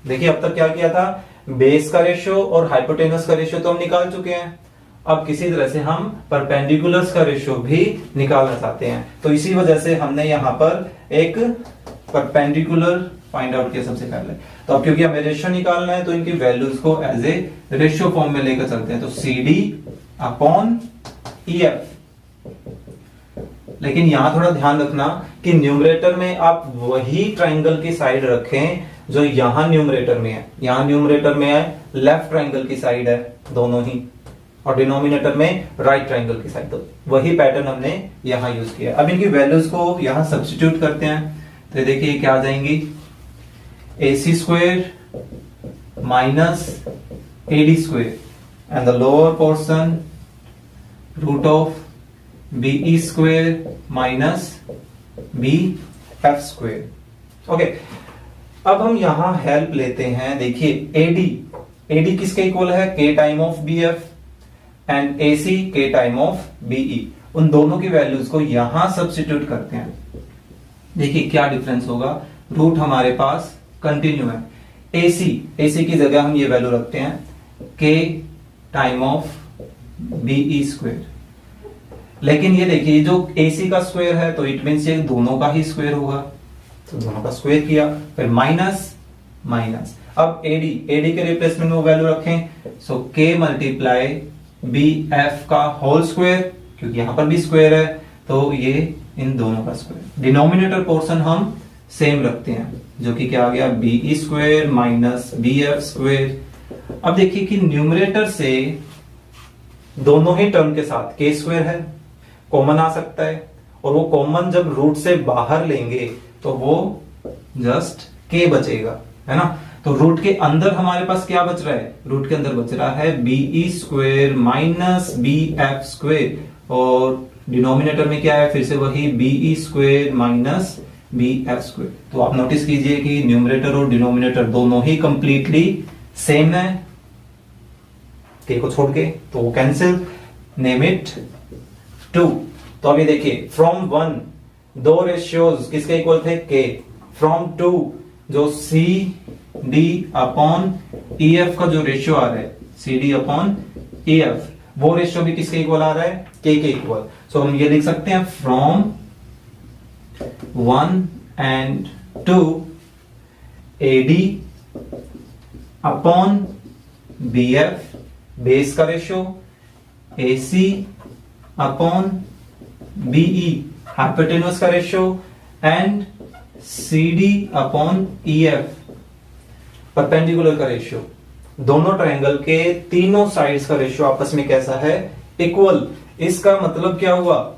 देखिए अब तक क्या किया था, बेस का रेशियो और हाइपोटेन्यूस का रेशियो तो हम निकाल चुके हैं। अब किसी तरह से हम परपेंडिकुलर्स का रेशियो भी निकालना चाहते हैं। तो इसी वजह से हमने यहां पर एक परपेंडिकुलर फाइंड आउट किया सबसे पहले। तो अब क्योंकि हमें रेशियो निकालना है तो इनकी वैल्यूज को एज ए रेशियो फॉर्म में लेकर चलते हैं। तो CD अपॉन EF। लेकिन यहां थोड़ा ध्यान रखना कि न्यूमरेटर में आप वही ट्राइंगल की साइड रखें जो यहां न्यूमरेटर में है। यहां न्यूमरेटर में है लेफ्ट ट्राइंगल की साइड है दोनों ही, और डिनोमिनेटर में राइट ट्राइंगल की साइड। तो वही पैटर्न हमने यहां यूज किया। अब इनकी वैल्यूज को यहां सब्स्टिट्यूट करते हैं। तो देखिए क्या आ जाएंगी, AC square minus AD square and the lower portion root of BE square minus BF square. Okay, अब हम यहां हेल्प लेते हैं। देखिए AD किसके इक्वल है, K time of BF and AC K time of BE। उन दोनों की वैल्यूज को यहां सब्स्टिट्यूट करते हैं। देखिए क्या डिफरेंस होगा, रूट हमारे पास कंटिन्यू है। AC की जगह हम ये वैल्यू रखते हैं K time of BE square. लेकिन ये देखिए जो AC का स्क्वायर है तो इट मीन्स ये दोनों का ही स्क्वायर होगा, तो दोनों का स्क्वायर किया, फिर माइनस माइनस। अब AD के रिप्लेसमेंट में वो वैल्यू रखें, सो K मल्टीप्लाई BF का होल स्क्वायर, क्योंकि यहां पर भी स्क्वायर है तो ये इन दोनों का स्क्वायर। डिनोमिनेटर पोर्शन हम सेम रखते हैं जो कि क्या आ गया, BE square minus BF square. अब देखिए कि न्यूमरेटर से दोनों ही टर्म के साथ K स्क्वायर है, कॉमन आ सकता है, और वो कॉमन जब रूट से बाहर लेंगे तो वो जस्ट K बचेगा, है ना। तो रूट के अंदर हमारे पास क्या बच रहा है, रूट के अंदर बच रहा है BE square minus BF square, और डिनोमिनेटर में क्या है, फिर से वही BE square minus BF square. तो आप नोटिस कीजिए कि न्यूमरेटर और डिनोमिनेटर दोनों ही कंप्लीटली सेम है, K को छोड़ के, तो वो कैंसिल, नेम इट 2। तो अभी देखिए फ्रॉम 1 दो रेशियोज किसके इक्वल थे, K। फ्रॉम 2 जो CD अपॉन EF का जो रेशियो आ रहा है, CD अपॉन EF, वो रेशियो भी किसके इक्वल आ रहा है, K के इक्वल। सो हम ये लिख सकते हैं from 1 and 2 AD upon BF base का ratio, AC upon BE hypotenuse का ratio, and CD upon EF perpendicular का रेशियो। दोनों ट्रायंगल के तीनों साइड्स का रेशियो आपस में कैसा है, इक्वल। इसका मतलब क्या हुआ,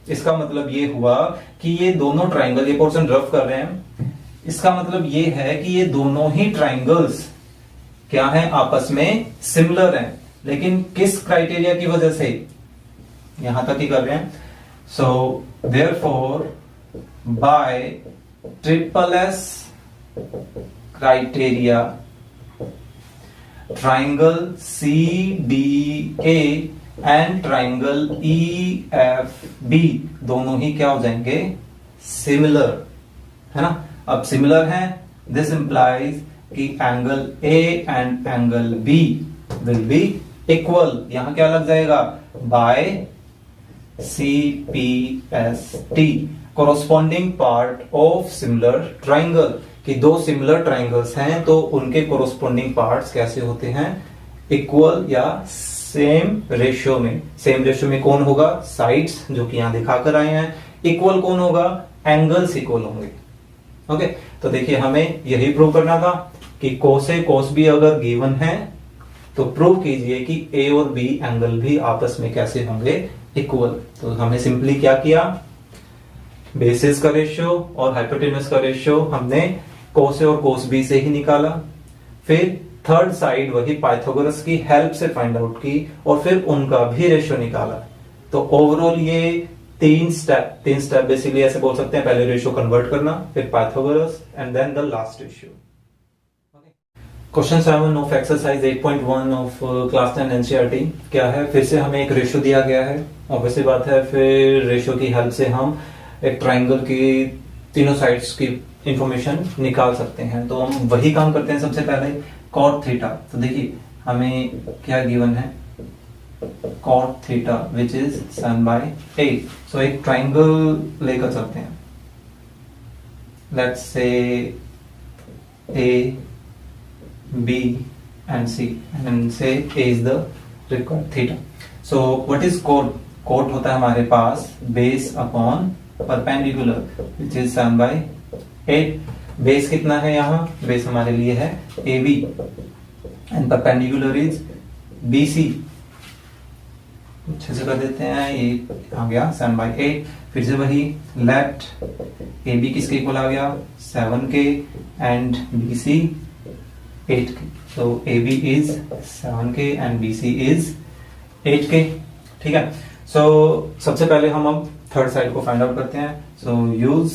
इसका मतलब ये हुआ कि ये दोनों ट्रायंगल, ये पोर्शन रफ कर रहे हैं, इसका मतलब ये है कि ये दोनों ही ट्रायंगल्स क्या हैं, आपस में सिमिलर हैं। लेकिन किस क्राइटेरिया की वजह से, यहां तक ही कर रहे हैं। So therefore by triple S criteria triangle CDA and triangle EFB दोनों ही क्या हो जाएंगे, सिमिलर, है ना। अब सिमिलर हैं, दिस इंप्लाइज कि angle A and angle B will be equal. यहां क्या लग जाएगा, by CPST corresponding part of similar triangle, कि दो सिमिलर ट्राइंगल्स हैं तो उनके कोरोस्पोंडिंग पार्ट्स कैसे होते हैं, इक्वल या सेम रेशियो में। सेम रेशियो में कौन होगा, साइड्स, जो कि यहां दिखाकर आए हैं। इक्वल कौन होगा, एंगल्स इक्वल होंगे। ओके, तो देखिए हमें यही प्रूव करना था कि कोस ए कोस बी अगर गिवन है तो प्रूव कीजिए कि ए और बी एंगल भी आपस में कैसे होंगे, इक्वल। तो हमने सिंपली क्या किया, बेसिस का रेशियो और हाइपोटेन्यूज का रेशियो हमने कोस ए और कोस बी से ही निकाला। फिर थर्ड साइड वही पाइथागोरस की हेल्प से फाइंड आउट की और फिर उनका भी रेशियो निकाला। तो ओवरऑल ये तीन स्टेप बेसिकली ऐसे बोल सकते हैं, पहले रेशियो कन्वर्ट करना, फिर Pythagoras and then the last ratio. Question 7 of exercise 8.1 of class 10 NCERT क्या है, फिर से हमें एक रेशियो दिया गया है। ऑब्वियसली बात है, फिर रेशियो की हेल्प से हम एक ट्राइंगल की तीनों साइड्स की इंफॉर्मेशन निकाल सकते हैं। तो हम वही काम करते हैं। सबसे पहले कॉट थीटा, तो देखिए हमें क्या गिवन है, कॉट थीटा विच इज 7/8। सो एक ट्राइंगल लेकर चलते हैं, let's say A, B and C and say A is the required theta. So what is cot? Cot होता है हमारे पास base upon perpendicular which is 7/8। Base कितना है यहाँ, बेस हमारे लिए है AB and perpendicular is BC। अच्छे से कर देते हैं, ये आ गया 7/8। फिर से वही लेट AB किसके इक्वल आ गया, 7 के एंड BC 8 के। So AB is 7 के एंड BC is 8 के। ठीक है, सो सबसे पहले हम अब थर्ड साइड को फाइंड आउट करते हैं। So use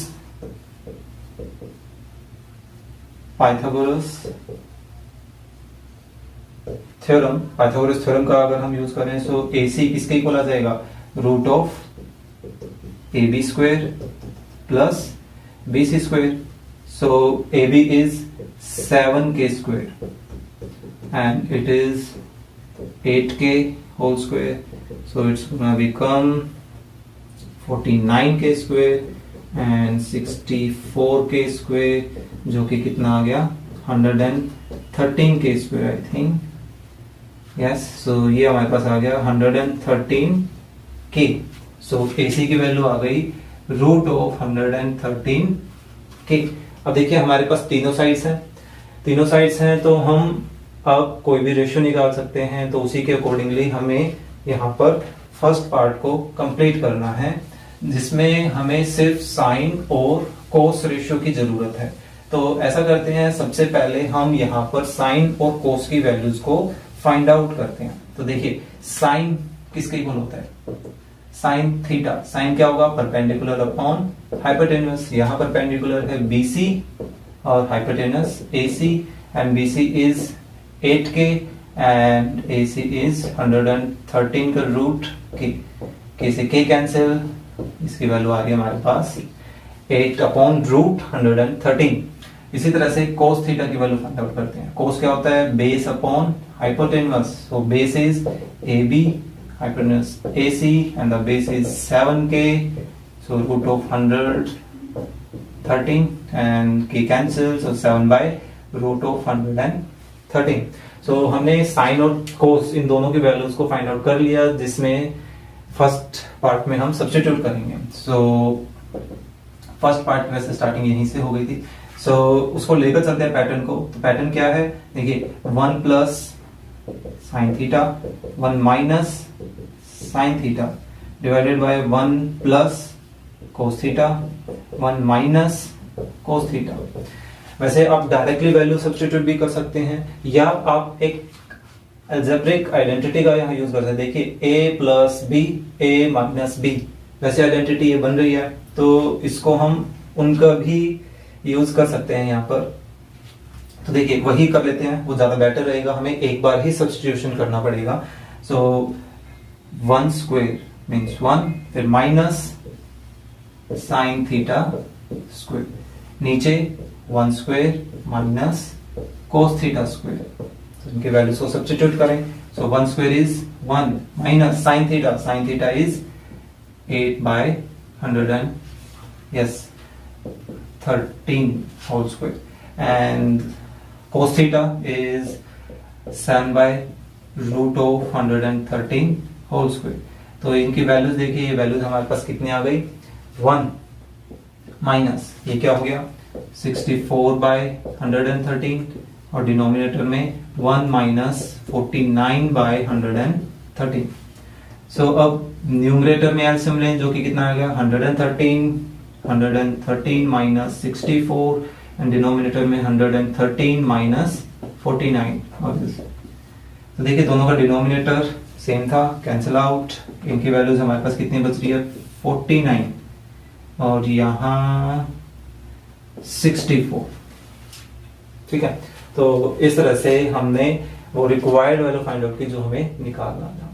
Pythagoras theorem. Pythagoras theorem का अगर हम यूज करें सो AC किसके इक्वल आ जाएगा, root of AB square plus BC square. So AB is 7k square and it is 8k whole square, so it's gonna become 49k square and 64k square, जो कि कितना आ गया 113k square I think, yes। so ये हमारे पास आ गया 113k। so AC की value आ गई रूट ऑफ 113k। अब देखिए हमारे पास तीनों साइड्स हैं, तीनों साइड्स हैं तो हम अब कोई भी रेशियो निकाल सकते हैं। तो उसी के अकॉर्डिंगली हमें यहाँ पर फर्स्ट पार्ट को कंप्लीट करना है, जिसमें हमें सिर्फ साइन और कोस रेशियो की जरूरत है। तो ऐसा करते हैं, सबसे पहले हम यहाँ पर साइन और कोस की वैल्यूज को फाइंड आउट करते हैं। तो देखिए साइन किसके इक्वल होता है, साइन थीटा। साइन क्या होगा, परपेंडिकुलर अपॉन हाइपोटेन्यूज। यहाँ परपेंडिकुलर है BC और hypotenuse AC and BC is 8k and AC is 113 का रूट k से k कैंसिल, इसकी वैल्यू आ रही है हमारे पास 8 अपॉन रूट 113। इसी तरह से कोस थीटा की वैल्यू फाइंड आउट करते हैं। कोस क्या होता है, base upon hypotenuse. So base is AB, hypotenuse AC and the base is 7k, so root of 113 and k cancel, so 7/root of 113। so हमने साइन और कोस इन दोनों की वैल्यूज को फाइंड आउट कर लिया, जिसमें फर्स्ट पार्ट में हम सब्स्टिट्यूट करेंगे। सो फर्स्ट पार्ट वैसे स्टार्टिंग यहीं से हो गई थी। सो उसको लेकर चलते हैं पैटर्न को। तो पैटर्न क्या है, देखिए 1 plus sine theta, 1 minus sine theta divided by 1 plus cos theta, 1 minus cos theta. वैसे आप डायरेक्टली वैल्यू सब्स्टिट्यूट भी कर सकते हैं या आप एक अलजेब्रिक आइडेंटिटी का यहाँ यूज करते हैं। देखिए a plus B, a minus B, वैसे आइडेंटिटी ये बन रही है, तो इसको हम उनका भी यूज कर सकते हैं यहाँ पर। तो देखिए वही कर लेते हैं, वो ज्यादा बेटर रहेगा, हमें एक बार ही सब्स्टिट्यूशन करना पड़ेगा। सो 1 स्क्वायर मीन्स 1, फिर माइनस साइन थीटा स्क्वायर, नीचे 1 square minus cos theta square. तो इनके वैल्यूज को सब्स्टिट्यूट करें। सो 1 square is 1 minus sine theta is 8 by 13 whole square, and cos theta is 7 by root of 113 whole square। तो इनकी values देखिए, ये वैल्यूज हमारे पास कितनी आ गई, 1 माइनस ये क्या हो गया 64 by 113, और डिनोमिनेटर में 1 माइनस 49 by 113। सो अब न्यूमरेटर में एलसीएम लें, जो कि कितना आ गया 113 माइनस 64, एंड डिनोमिनेटर में 113 माइनस 49। तो देखिए दोनों का डिनोमिनेटर सेम था, कैंसिल आउट। इनकी वैल्यूज हमारे पास कितनी बच रही है 49, और यहाँ 64। ठीक है, तो इस तरह से हमने वो रिक्वायर्ड वैल्यू फाइंड आउट की जो हमें निकालना था।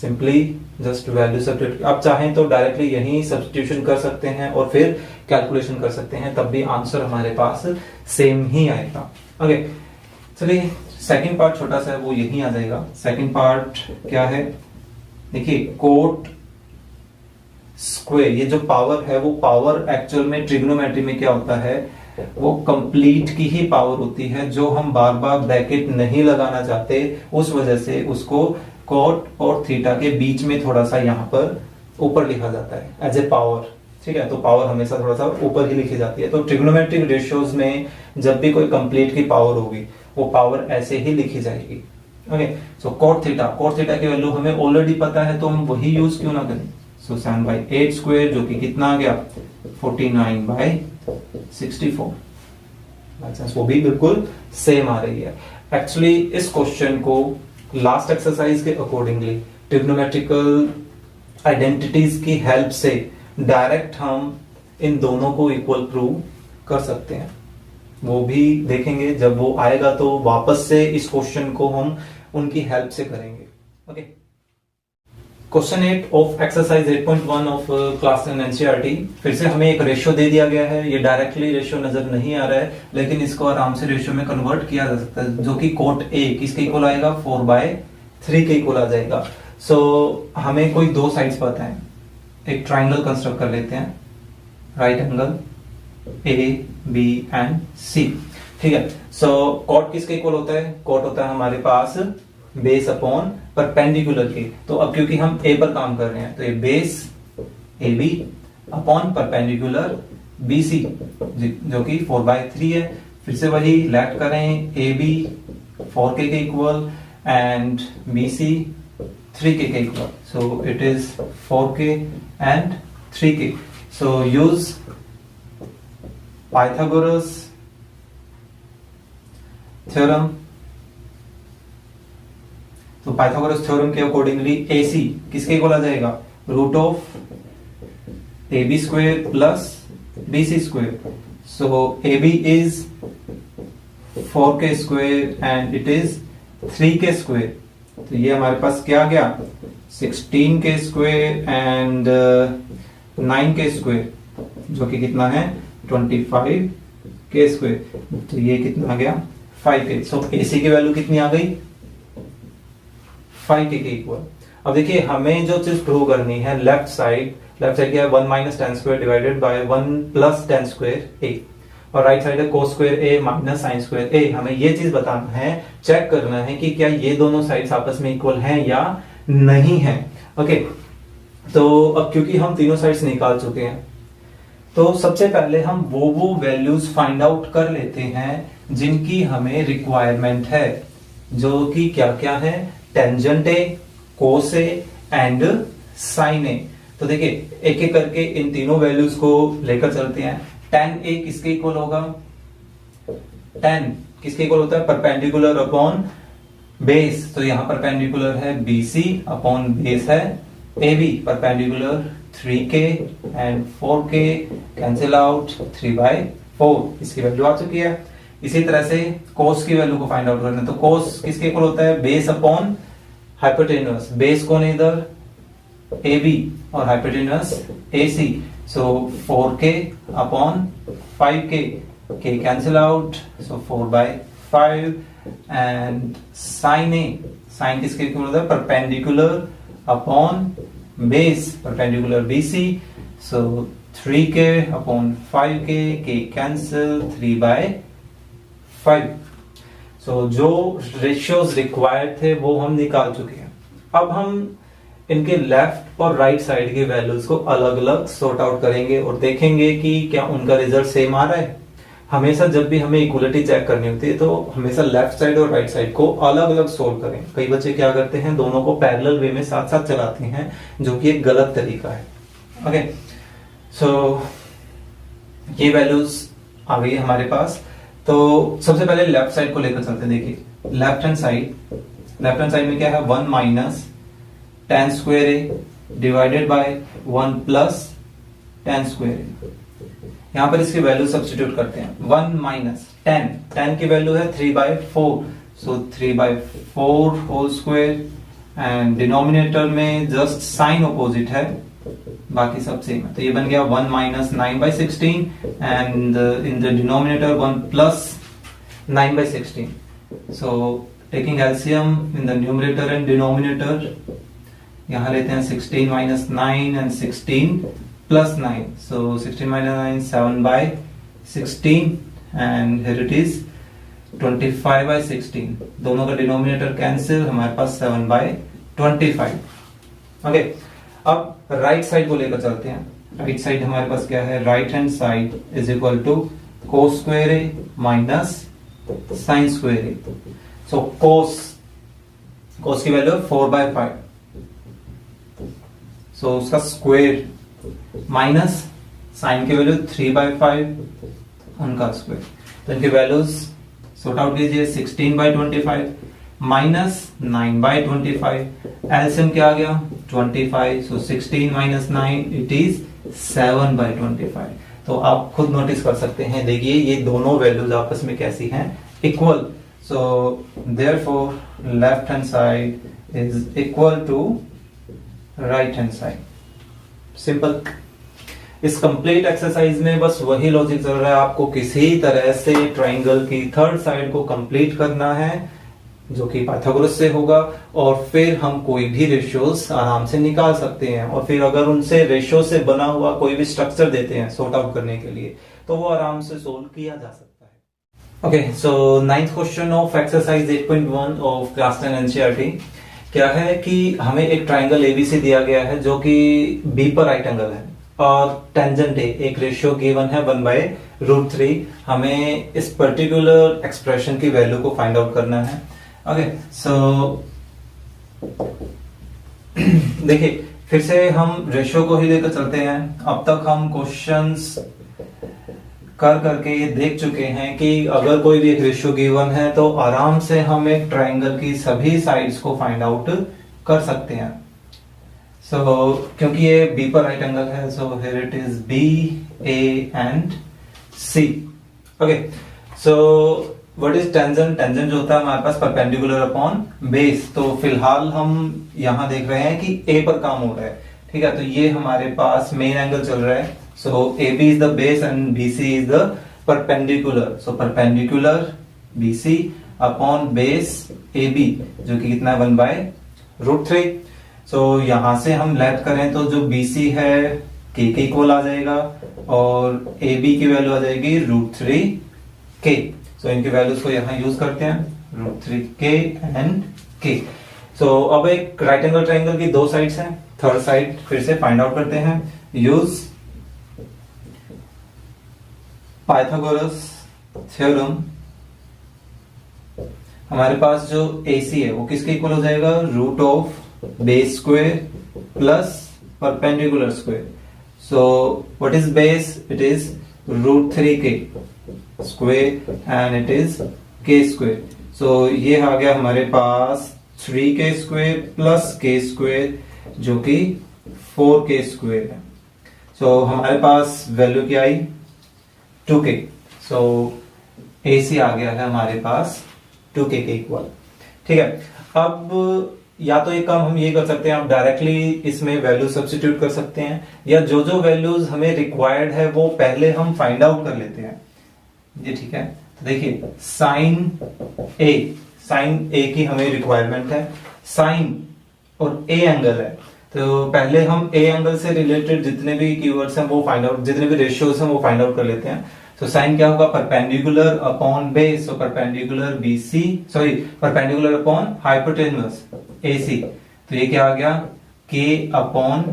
सिंपली जस्ट वैल्यू सब्स्टिट्यूट, आप चाहें तो डायरेक्टली यही सब्स्टिट्यूशन कर सकते हैं और फिर कैलकुलेशन कर सकते हैं, तब भी आंसर हमारे पास सेम ही आएगा। ओके, चलिए सेकंड पार्ट छोटा सा है, वो यही आ जाएगा। सेकंड पार्ट क्या है, देखिए कोट स्क्वायर, ये जो पावर है वो पावर एक्चुअल में ट्रिग्नोमेट्री में क्या होता है, वो कंप्लीट की ही पावर होती है, जो हम बार बार ब्रैकेट नहीं लगाना चाहते, उस वजह से उसको कोट और थीटा के बीच में थोड़ा सा यहाँ पर ऊपर लिखा जाता है एज ए पावर। ठीक है, तो पावर हमेशा थोड़ा सा ऊपर ही लिखी जाती है। तो ट्रिग्नोमेट्रिक रेशियोज में जब भी कोई कंप्लीट की पावर होगी, वो पावर ऐसे ही लिखी जाएगी। ओके, सो कोट थीटा की वैल्यू हमें ऑलरेडी पता है, तो हम वही यूज क्यों ना करें। सो 7 by 8 स्क्वायर, जो कि कितना आ गया 49 by 64। वो भी बिल्कुल सेम आ रही है। एक्चुअली इस क्वेश्चन को लास्ट एक्सरसाइज के अकॉर्डिंगली ट्रिग्नोमेट्रिकल आइडेंटिटीज की हेल्प से डायरेक्ट हम इन दोनों को इक्वल प्रूव कर सकते हैं। वो भी देखेंगे जब वो आएगा, तो वापस से इस क्वेश्चन को हम उनकी हेल्प से करेंगे। Okay, question 8 of exercise 8.1 of class 10 NCERT. फिर से हमें एक रेशियो दे दिया गया है, ये डायरेक्टली रेशियो नजर नहीं आ रहा है, लेकिन इसको आराम से रेशियो में कन्वर्ट किया जा सकता है, जो कि कोट ए किसके इक्वल आएगा 4/3 के इक्वल आ जाएगा। सो हमें कोई दो साइड्स पता है, एक ट्राइंगल कंस्ट्रक्ट कर लेते हैं, right angle A B and C. ठीक है, सो कोट किसके इक्वल होता है, कोट होता है हमारे पास बेस अपॉन परपेंडिकुलर के। तो अब क्योंकि हम ए पर काम कर रहे हैं, तो ये base A B upon perpendicular B C, जो कि 4/3 है। फिर से वही लेट करें, ए बी 4k के equal and B C 3k के equal. So it is 4k and 3k। So use Pythagoras theorem. तो पाइथागोरस थ्योरम के अकॉर्डिंगली AC किसके इक्वल आ जाएगा, root of AB square plus BC square. So AB is 4k square and it is 3k square. तो ये हमारे पास क्या आ गया 16k square and 9k square, जो कि कितना है 25k स्क्वायर। तो ये कितना आ गया 5k। सो AC की वैल्यू कितनी आ गई 5k के इक्वल। अब देखिए हमें जो चीज प्रूव करनी है, लेफ्ट साइड क्या है 1 minus tan square divided by 1 plus tan square A, और राइट साइड है cos square A minus sine square A. हमें ये चीज बताना है, चेक करना है कि क्या ये दोनों साइड्स आपस में इक्वल हैं या नहीं है। ओके, तो अब क्योंकि हम तीनों साइड्स निकाल चुके हैं, तो सबसे पहले हम वो वैल्यूज फाइंड आउट कर लेते हैं जिनकी हमें रिक्वायरमेंट है, जो कि क्या क्या है, tangent A, cos A and sine A. तो देखिए एक एक करके इन तीनों वैल्यूज को लेकर चलते हैं। tan ए किसके इक्वल होगा, tan किसके इक्वल होता है, परपेंडिकुलर अपॉन बेस। तो यहां परपेंडिकुलर है BC अपॉन बेस है AB, perpendicular 3K and 4K, cancel out 3/4, इसकी वैल्यू आ चुकी है। इसी तरह से कोस की वैल्यू को फाइंड आउट करना है, तो कोस किसके इक्वल होता है, बेस अपॉन हाइपोटेन्यूस। बेस कौन है इधर, AB और hypotenuse AC। So 4K upon 5K, K cancel out, so 4/5 and sine A, sine किसके इक्वल होता है, perpendicular upon base, perpendicular BC। So 3K upon 5K, K cancel 3/5। So जो ratios required थे वो हम निकाल चुके हैं। अब हम इनके लेफ्ट और राइट साइड के वैल्यूज को अलग अलग सॉर्ट आउट करेंगे और देखेंगे कि क्या उनका रिजल्ट सेम आ रहा है। हमेशा जब भी हमें इक्वलिटी चेक करनी होती है तो हमेशा लेफ्ट साइड और राइट साइड को अलग अलग सोल्व करें। कई बच्चे क्या करते हैं, दोनों को पैरेलल वे में साथ साथ चलाते हैं, जो कि एक गलत तरीका है। ओके, सो ये वैल्यूज आ गई हमारे पास। तो सबसे पहले लेफ्ट साइड को लेकर चलते हैं। देखिए लेफ्ट हैंड साइड में क्या है, 1 minus tan square A divided by 1 plus tan square A. यहां पर इसकी वैल्यू सब्स्टिट्यूट करते हैं। 1 माइनस tan की वैल्यू है 3/4, सो 3/4 होल स्क्वायर एंड डिनोमिनेटर में जस्ट साइन ऑपोजिट है, बाकी सब सेम है। तो ये बन गया 1 minus 9/16 and in the denominator 1 plus 9/16। So taking LCM in the numerator and denominator, यहां लेते हैं 16 minus 9 and 16 plus 9, so 16 minus 9 7/16 and here it is 25/16। दोनों का डिनोमिनेटर कैंसिल, हमारे पास 7/25। ओके, अब राइट साइड को लेकर चलते हैं। राइट साइड हमारे पास क्या है, right hand side is equal to cos square A minus sine square A. So cos की वैल्यू 4/5, सो उसका स्क्वायर माइनस साइन की वैल्यू 3/5 उनका स्क्वायर। तो इनके वैल्यूज सॉर्ट आउट कीजिए। 16/25 माइनस 9/25, एलसीएम क्या आ गया 25, सो 16 माइनस 9 इट इज 7/25। तो आप खुद नोटिस कर सकते हैं, देखिए ये दोनों वैल्यूज आपस में कैसी हैं, equal. So therefore left hand side is equal to right hand side. Simple. इस कंप्लीट एक्सरसाइज में बस वही लॉजिक चल रहा है, आपको किसी तरह से ट्राइंगल की थर्ड साइड को कंप्लीट करना है, जो कि पाइथागोरस से होगा, और फिर हम कोई भी रेशियोज आराम से निकाल सकते हैं। और फिर अगर उनसे रेशियो से बना हुआ कोई भी स्ट्रक्चर देते हैं सॉर्ट आउट करने के लिए, तो वो आराम से सोल्व किया जा सकता है। Okay, so 9th question of exercise 8.1 of class 10 NCERT क्या है कि हमें एक ट्राइंगल एबीसी दिया गया है जो कि बी पर राइट एंगल है, और टेंजेंट ए एक रेशियो गिवन है 1/√3। हमें इस पर्टिकुलर एक्सप्रेशन की वैल्यू को फाइंड आउट करना है। ओके, सो देखिए फिर से हम रेशियो को ही लेकर चलते हैं। अब तक हम क्वेश्चंस कर करके ये देख चुके हैं कि अगर कोई भी एक रेशियो गिवन है तो आराम से हम एक ट्राइंगल की सभी साइड्स को फाइंड आउट कर सकते हैं। सो क्योंकि ये बी पर राइट एंगल है, so here it is B, A and C. Okay, so what is tangent? Tangent जो होता है हमारे पास परपेंडिकुलर अपॉन बेस। तो फिलहाल हम यहां देख रहे हैं कि ए पर काम हो रहा है, ठीक है। तो ये हमारे पास मेन एंगल चल रहा है, so AB is the base and BC is the perpendicular, so perpendicular BC upon base AB जो कि कितना है 1/√3। so यहां से हम लेफ्ट करें तो जो BC है K के इक्वल आ जाएगा और AB की वैल्यू आ जाएगी √3K। so इनके वैल्यूज को यहां यूज करते हैं, √3K एंड K। so अब एक राइट एंगल ट्राइंगल की दो साइड्स हैं, थर्ड साइड फिर से फाइंड आउट करते हैं। यूज पाइथागोरस थ्योरम, हमारे पास जो AC है वो किसके इक्वल हो जाएगा, root of base square plus perpendicular square. So what is base, it is √3k square and it is k square. So ये आ गया हमारे पास 3k square plus k square जो कि 4k स्क्वायर है। सो हमारे पास वैल्यू क्या आई, 2k। सो AC आ गया है हमारे पास 2k के इक्वल। ठीक है, अब या तो एक काम हम ये कर सकते हैं, आप डायरेक्टली इसमें वैल्यू सब्स्टिट्यूट कर सकते हैं, या जो जो वैल्यूज हमें रिक्वायर्ड है वो पहले हम फाइंड आउट कर लेते हैं। ये ठीक है, तो देखिए साइन ए की हमें रिक्वायरमेंट है, साइन और ए एंगल है, तो पहले हम ए एंगल से रिलेटेड जितने भी कीवर्ड्स हैं वो फाइंड आउट, जितने भी रेशियोज हैं वो फाइंड आउट कर लेते हैं। तो साइन क्या होगा, परपेंडिकुलर अपॉन बेस, तो perpendicular BC, sorry perpendicular upon hypotenuse AC। तो ये क्या आ गया, k upon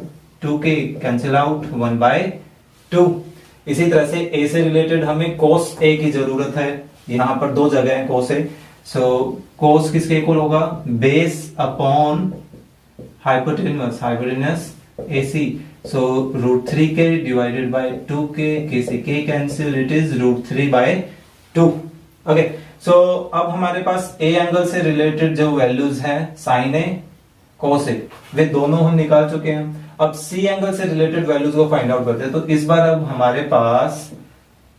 2k, cancel out 1/2। इसी तरह से A से रिलेटेड हमें cos A की जरूरत है, यहां पर दो जगह है cos A। सो cos किसके इक्वल होगा, base upon hypotenuse AC। So √3k divided by 2k, k से k cancel, it is √3/2। Okay, सो अब हमारे पास A एंगल से रिलेटेड जो वैल्यूज हैं sin A, cos A, वे दोनों हम निकाल चुके हैं। अब C एंगल से रिलेटेड वैल्यूज को फाइंड आउट करते हैं। तो इस बार अब हमारे पास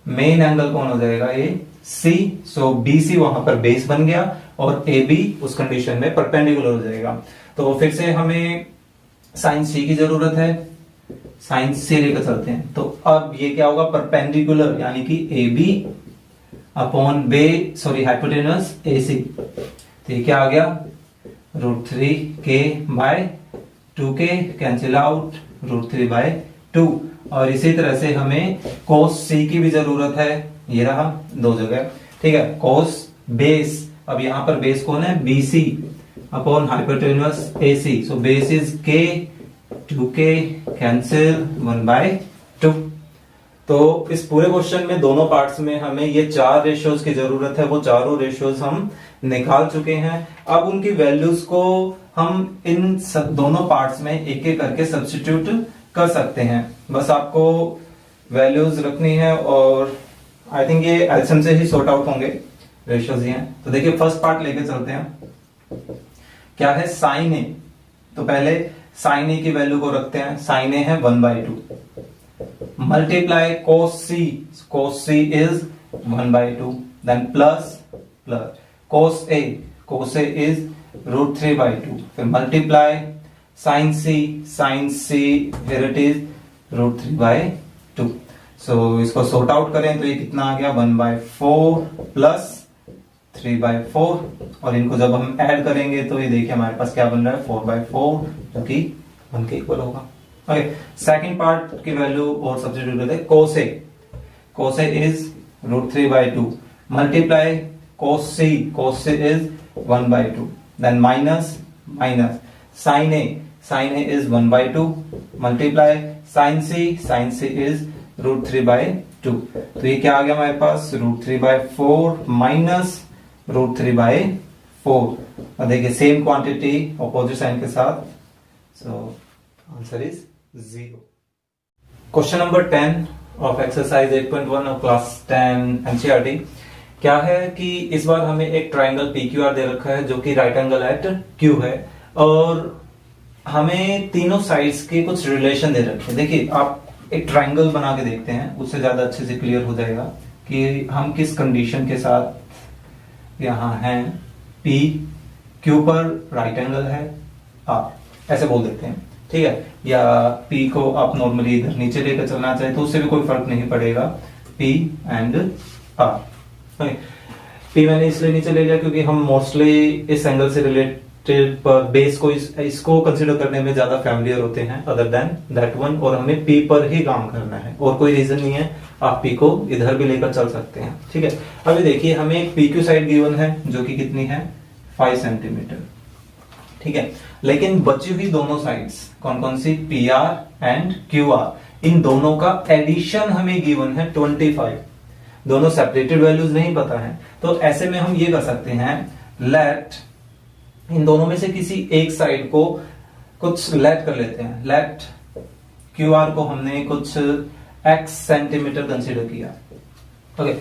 मेन एंगल कौन हो जाएगा, ये C। सो BC वहां पर बेस बन गया और AB उस कंडीशन में परपेंडिकुलर हो जाएगा। तो फिर से हमें sin C की जरूरत है, साइन से लेकर चलते हैं। तो अब ये क्या होगा, परपेंडिकुलर यानी कि AB अपॉन हाइपोटेनस AC। तो ये क्या आ गया, √3k/2k, कैंसिल आउट √3/2। और इसी तरह से हमें cos C की भी जरूरत है, ये रहा दो जगह। ठीक है, cos बेस, अब यहां पर बेस कौन है, BC upon hypotenuse AC। So base is k, 2k cancel 1/2। तो इस पूरे क्वेश्चन में दोनों पार्ट्स में हमें ये 4 रेशियोज की जरूरत है, वो चारों रेशियोज हम निकाल चुके हैं। अब उनकी वैल्यूज को हम इन दोनों पार्ट्स में एक एक करके सब्स्टिट्यूट कर सकते हैं। बस आपको वैल्यूज रखनी है और आई थिंक ये एलसीएम से ही सॉर्ट आउट होंगे, रेशियोज ही हैं। तो देखिए फर्स्ट पार्ट लेके चलते हैं, क्या है साइन ए। तो पहले साइन ए की वैल्यू को रखते हैं, साइन ए है 1/2 multiply cos C is 1/2, then plus cos A is √3/2, फिर multiply sin C here it is √3/2। सो इसको सॉर्ट आउट करें तो ये कितना आ गया, 1/4 प्लस 3/4, और इनको जब हम ऐड करेंगे तो ये देखिए हमारे पास क्या बन रहा है, 4/4 जो कि 1 के इक्वल होगा। ओके, सेकंड पार्ट की वैल्यू और सब्स्टिट्यूट करते हैं, cos A is √3/2 multiply cos C is 1/2, then minus sin A is 1/2 multiply sin C is √3/2। तो ये क्या आ गया हमारे पास, √3/4 माइनस √3/4। और देखिए सेम क्वांटिटी ऑपोजिट साइन के साथ, so answer is 0। Question number 10 of exercise 8.1 of class 10 NCERT क्या है कि इस बार हमें एक ट्राइंगल PQR दे रखा है जो कि राइट एंगल एट Q है, और हमें तीनों साइड्स के कुछ रिलेशन दे रखे हैं। देखिए आप एक ट्राइंगल बना के देखते हैं, उससे ज्यादा अच्छे से क्लियर हो जाएगा कि हम किस कंडीशन के साथ यहाँ हैं। P Q पर राइट एंगल है R, ऐसे बोल देते हैं, ठीक है। या P को आप नॉर्मली इधर नीचे लेकर चलना चाहे तो उससे भी कोई फर्क नहीं पड़ेगा, P एंड R। P मैंने इसलिए नीचे ले लिया क्योंकि हम मोस्टली इस एंगल से रिलेटेड पर बेस को इसको कंसीडर करने में ज्यादा फैमिलियर होते हैं अदर देन दैट वन, और हमें P पर ही काम करना है और कोई रीजन नहीं है, आप P को इधर भी लेकर चल सकते हैं, ठीक है। अभी देखिए हमें एक PQ साइड गिवन है जो कि कितनी है 5 सेंटीमीटर, ठीक है। लेकिन बची हुई दोनों साइड्स कौन कौन सी, PR एंड QR, इन दोनों का एडिशन हमें गिवन है 25। दोनों सेपरेटेड वैल्यूज नहीं पता है, तो ऐसे में हम ये कर सकते हैं, लेट इन दोनों में से किसी एक साइड को कुछ लेट कर लेते हैं। लेट क्यू आर को हमने कुछ x सेंटीमीटर कंसीडर किया। ओके,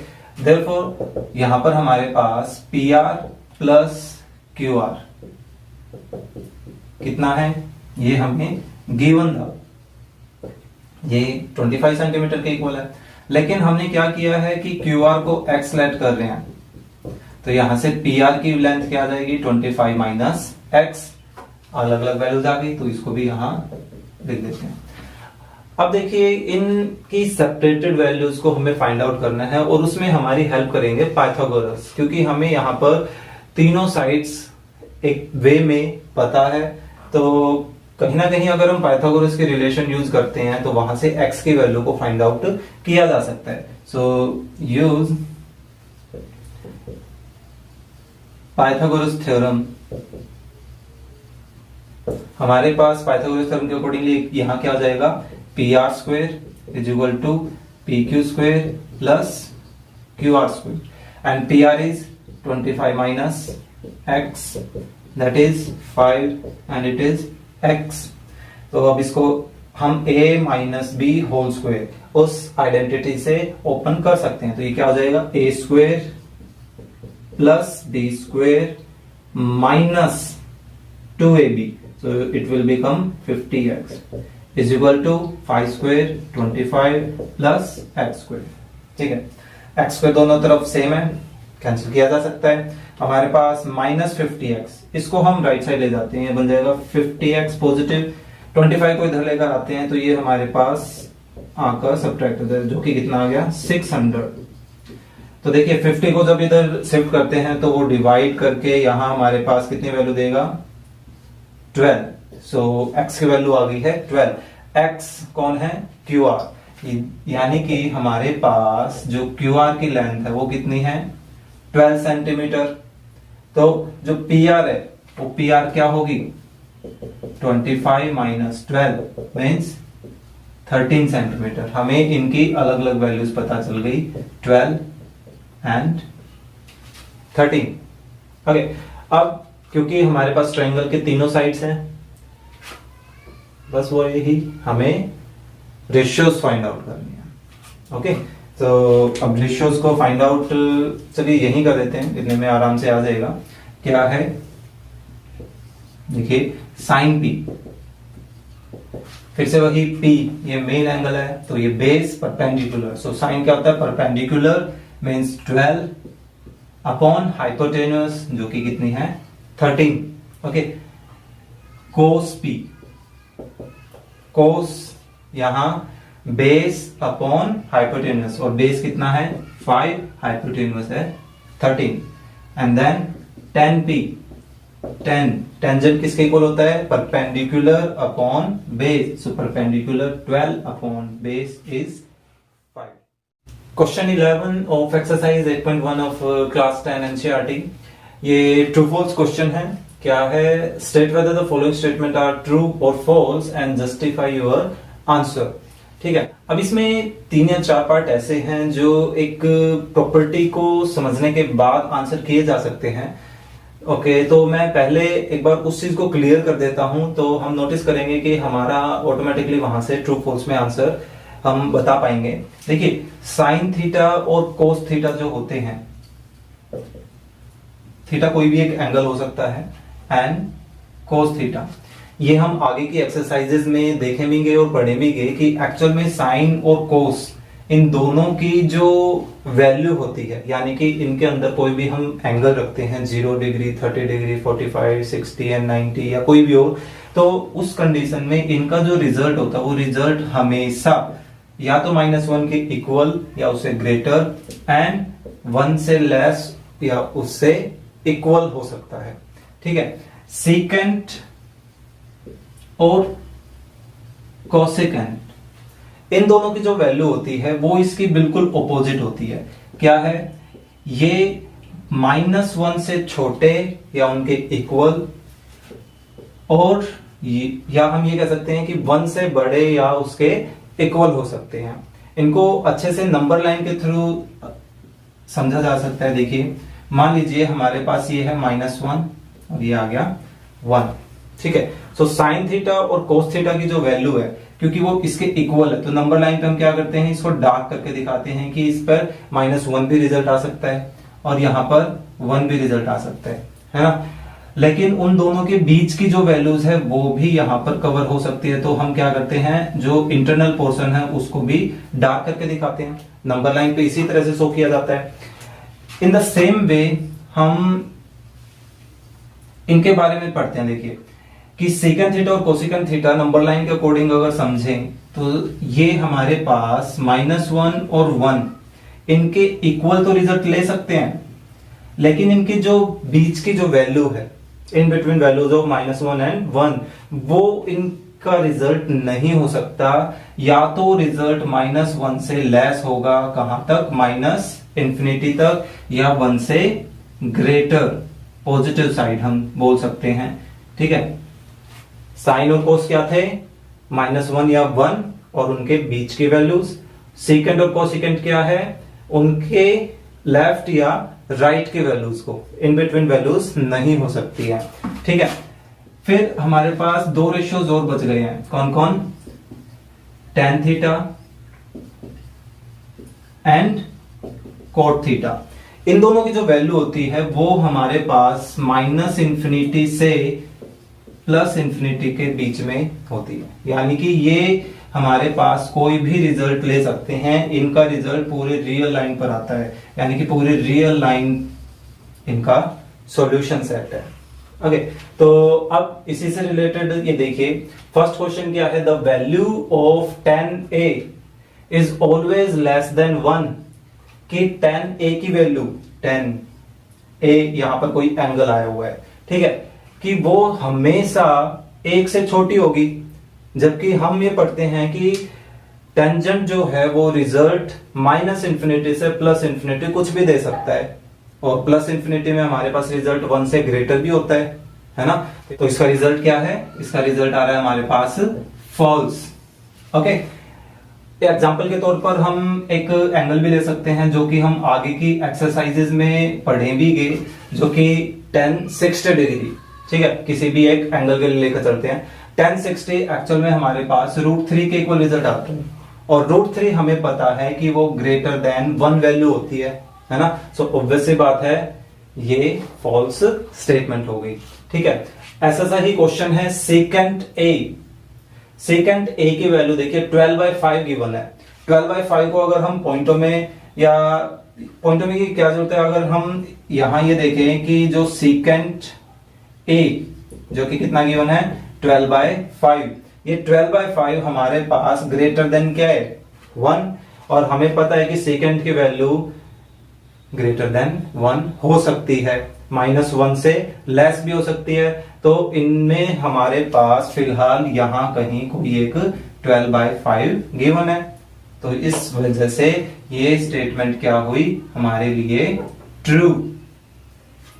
देयरफॉर यहां पर हमारे पास P R plus Q R कितना है, ये हमें गिवन था, ये 25 सेंटीमीटर के इक्वल है। लेकिन हमने क्या किया है कि क्यू आर को x लेट कर रहे हैं, तो यहां से पी आर की लेंथ क्या आ जाएगी, 25 माइनस एक्स, अलग अलग वैल्यूज आ गई, तो इसको भी यहां लिख देते हैं। अब देखिए इनकी सेपरेटेड वैल्यूज को हमें फाइंड आउट करना है, और उसमें हमारी हेल्प करेंगे पाइथागोरस, क्योंकि हमें यहाँ पर तीनों साइड्स एक वे में पता है, तो कहीं ना कहीं अगर हम पाइथागोरस के रिलेशन यूज करते हैं तो वहां से x की वैल्यू को फाइंड आउट किया जा सकता है। So use Pythagoras theorem. हमारे पास पाइथागोरस थ्योरम के अकॉर्डिंगली यहां क्या आ जाएगा, P R square is equal to P Q square plus Q R square, and P R is 25 minus X, that is 5 and it is x। तो अब इसको हम a minus B whole square उस identity से open कर सकते हैं, तो ये क्या हो जाएगा, a square plus B square minus 2ab, so it will become 50x is equal to 5 square 25 plus x square। ठीक है, x square दोनों तरफ सेम है, कैंसिल किया जा सकता है। हमारे पास माइनस 50x, इसको हम राइट साइड ले जाते हैं, बन जाएगा 50x पॉजिटिव, 25 को इधर लेकर आते हैं तो ये हमारे पास आकर सब्ट्रैक्ट हो जाए, जो कि कितना आ गया 600। तो देखिए 50 को जब इधर शिफ्ट करते हैं तो वो डिवाइड करके यहां हमारे पास कितनी वैल्यू देगा, 12। सो x की वैल्यू आ गई है 12। x कौन है, क्यू आर, यानी कि हमारे पास जो क्यू आर की लेंथ है वो कितनी है, 12 सेंटीमीटर। तो जो पी आर है वो पी आर क्या होगी, 25 माइनस 12 मीन्स 13 सेंटीमीटर। हमें इनकी अलग अलग वैल्यूज पता चल गई, 12 एंड 13। ओके, अब क्योंकि हमारे पास ट्रायंगल के तीनों साइड्स हैं, बस वो यही हमें रेशियोज फाइंड आउट करनी है। ओके, तो अब रेशियोज को फाइंड आउट चलिए यही कर देते हैं, इतने में आराम से आ जाएगा। क्या है, देखिए साइन पी, फिर से वही पी, ये मेन एंगल है तो ये बेस परपेंडिकुलर, सो साइन क्या होता है, परपेंडिकुलर मींस 12 अपॉन हाइपोटेन्यूस जो कि कितनी है 13। ओके, कोस पी, कोस यहां बेस अपॉन हाइपोटेन्यूस, और बेस कितना है 5, हाइपोटेन्यूस है 13, and then tan p, tan tangent किसके इक्वल होता है, perpendicular upon base, so perpendicular 12 upon base is 5। Question 11 of exercise 8.1 of class 10 NCERT. ये ट्रू फॉल्स क्वेश्चन है। क्या है, state whether the following statement are true और false and justify your answer. ठीक है, अब इसमें 3 या 4 पार्ट ऐसे हैं जो एक प्रॉपर्टी को समझने के बाद आंसर किए जा सकते हैं। ओके, तो मैं पहले एक बार उस चीज को क्लियर कर देता हूं, तो हम नोटिस करेंगे कि हमारा ऑटोमेटिकली वहां से ट्रू फॉल्स में आंसर हम बता पाएंगे। देखिए साइन थीटा और कोस थीटा जो होते हैं, थीटा कोई भी एक एंगल हो सकता है, एंड कोस थीटा, ये हम आगे की एक्सरसाइजेज में देखेंगे और पढ़ेंगे कि एक्चुअल में साइन और कोस इन दोनों की जो वैल्यू होती है, यानी कि इनके अंदर कोई भी हम एंगल रखते हैं 0 डिग्री, 30 डिग्री, 45, 60 एंड 90 या कोई भी हो, तो उस कंडीशन में इनका जो रिजल्ट होता है वो रिजल्ट हमेशा या तो -1 के इक्वल या उससे ग्रेटर एंड 1 से लेस या उससे इक्वल हो सकता है। ठीक है, सीकेंट और कोसेकेंट, इन दोनों की जो वैल्यू होती है वो इसकी बिल्कुल ऑपोजिट होती है। क्या है, ये -1 से छोटे या उनके इक्वल, और या हम ये कह सकते हैं कि 1 से बड़े या उसके इक्वल हो सकते हैं। इनको अच्छे से नंबर लाइन के थ्रू समझा जा सकता है। देखिए मान लीजिए हमारे पास ये है -1 और ये आ गया 1, ठीक है। सो साइन थीटा और कोस थीटा की जो वैल्यू है, क्योंकि वो इसके इक्वल है, तो नंबर लाइन पे हम क्या करते हैं, इसको डार्क करके दिखाते हैं कि इस पर -1 भी रिजल्ट आ सकता है और यहाँ पर 1 भी रिजल्ट आ सकता है ना। लेकिन उन दोनों के बीच की जो वैल्यूज है वो भी यहाँ पर कवर हो सकती है, तो हम क्या करते हैं, जो इंटरनल पोर्शन है उसको भी डार्क करके दिखाते हैं। नंबर लाइन पे इसी तरह से शो किया जाता है। इन द सेम वे हम इनके बारे में पढ़ते हैं। देखिए कि सेकंड थीटा और कोसेकंड थीटा नंबर लाइन के अकॉर्डिंग अगर समझें तो ये हमारे पास -1 और 1 इनके इक्वल तो रिजल्ट ले सकते हैं, लेकिन इनकी जो बीच की जो वैल्यू है, in between values of -1 and 1, वो इनका रिजल्ट नहीं हो सकता। या तो रिजल्ट -1 से लेस होगा, कहां तक, -∞ तक, या 1 से ग्रेटर, पॉजिटिव साइड हम बोल सकते हैं, ठीक है। साइन और कोस क्या थे, -1 या 1 और उनके बीच की वैल्यूज। सेकंड और कोसेकंड क्या है, उनके लेफ्ट या राइट की वैल्यूज को, इन बिटवीन वैल्यूज नहीं हो सकती है, ठीक है। फिर हमारे पास 2 रेशियोज और बच गए हैं, कौन कौन, tan theta and cot theta. इन दोनों की जो वैल्यू होती है वो हमारे पास -∞ से +∞ के बीच में होती है, यानी कि ये हमारे पास कोई भी रिजल्ट ले सकते हैं। इनका रिजल्ट पूरे रियल लाइन पर आता है, यानी कि पूरे रियल लाइन इनका सॉल्यूशन सेट है। ओके, तो अब इसी से रिलेटेड ये देखिए, फर्स्ट क्वेश्चन क्या है, the value of tan A is always less than 1, कि tan A की वैल्यू, tan A यहां पर कोई एंगल आया हुआ है, ठीक है, कि वो हमेशा 1 से छोटी होगी। जबकि हम ये पढ़ते हैं कि टेंजेंट जो है वो रिजल्ट -∞ से +∞ कुछ भी दे सकता है, और +∞ में हमारे पास रिजल्ट 1 से ग्रेटर भी होता है ना। तो इसका रिजल्ट क्या है, इसका रिजल्ट आ रहा है हमारे पास फॉल्स। ओके, एग्जाम्पल के तौर पर हम एक एंगल भी ले सकते हैं जो कि हम आगे की एक्सरसाइजेज में पढ़े भी गए, जो कि tan 60 डिग्री, ठीक है, किसी भी एक एंगल के लिए लेकर चलते हैं। tan 60 एक्चुअल में हमारे पास √3 के इक्वल रिजल्ट आता है, और √3 हमें पता है कि वो ग्रेटर देन 1 वैल्यू होती है ना। सो ऑब्वियस सी बात है, ये फॉल्स स्टेटमेंट हो गई, ठीक है। ऐसा सा ही क्वेश्चन है सेकंड ए। सेकंड ए की वैल्यू देखिए 12/5 गिवन है। 12/5 को अगर हम पॉइंटों में, या पॉइंटों में की क्या जरूरत है, अगर हम यहां ये देखें कि जो सेकंड ए जो कि कितना गिवन है 12/5, ये 12/5 हमारे पास ग्रेटर देन क्या है 1, और हमें पता है कि सेकंड की वैल्यू ग्रेटर देन 1 हो सकती है, -1 से लेस भी हो सकती है। तो इनमें हमारे पास फिलहाल यहां कहीं कोई एक 12/5 गिवन है, तो इस वजह से ये स्टेटमेंट क्या हुई हमारे लिए ट्रू।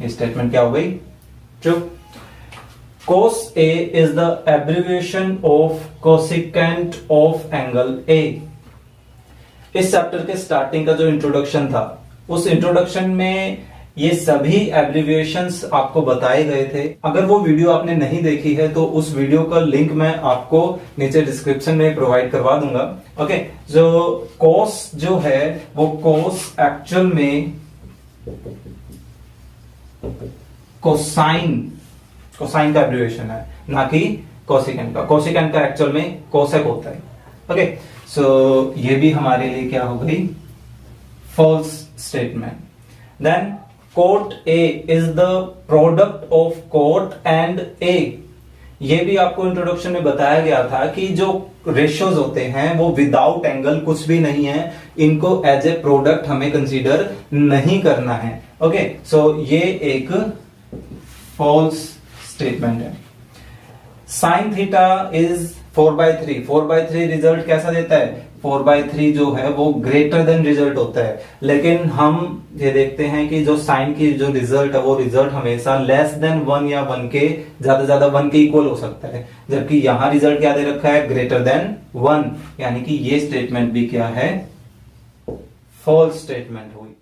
ये स्टेटमेंट क्या हो गई, true. cos A is the abbreviation of cosecant of angle A। इस चैप्टर के स्टार्टिंग का जो इंट्रोडक्शन था, उस इंट्रोडक्शन में ये सभी एब्रिविएशंस आपको बताए गए थे। अगर वो वीडियो आपने नहीं देखी है तो उस वीडियो का लिंक मैं आपको नीचे डिस्क्रिप्शन में प्रोवाइड करवा दूंगा। ओके, जो cos जो है वो cos एक्चुअल में कोसाइन का एब्रिविएशन है, ना कि कोसिकेंट का। कोसिकेंट का एक्चुअल में कोसेक होता है। ओके, सो ये भी हमारे लिए क्या हो गई, false statement. Then cot A is the product of cot and A। ये भी आपको इंट्रोडक्शन में बताया गया था कि जो रेशियोज होते हैं वो विदाउट एंगल कुछ भी नहीं है, इनको एज ए प्रोडक्ट हमें कंसीडर नहीं करना है। ओके, सो ये एक फॉल्स स्टेटमेंट है। Sine theta is 4/3। 4/3 रिजल्ट कैसा देता है, 4/3 जो है वो ग्रेटर देन रिजल्ट होता है, लेकिन हम ये देखते हैं कि जो साइन की जो रिजल्ट है वो रिजल्ट हमेशा लेस देन 1 या 1 के ज्यादा 1 के इक्वल हो सकता है, जबकि यहां रिजल्ट क्या दे रखा है, ग्रेटर देन 1, यानी कि ये स्टेटमेंट भी क्या है, फॉल्स स्टेटमेंट हुई।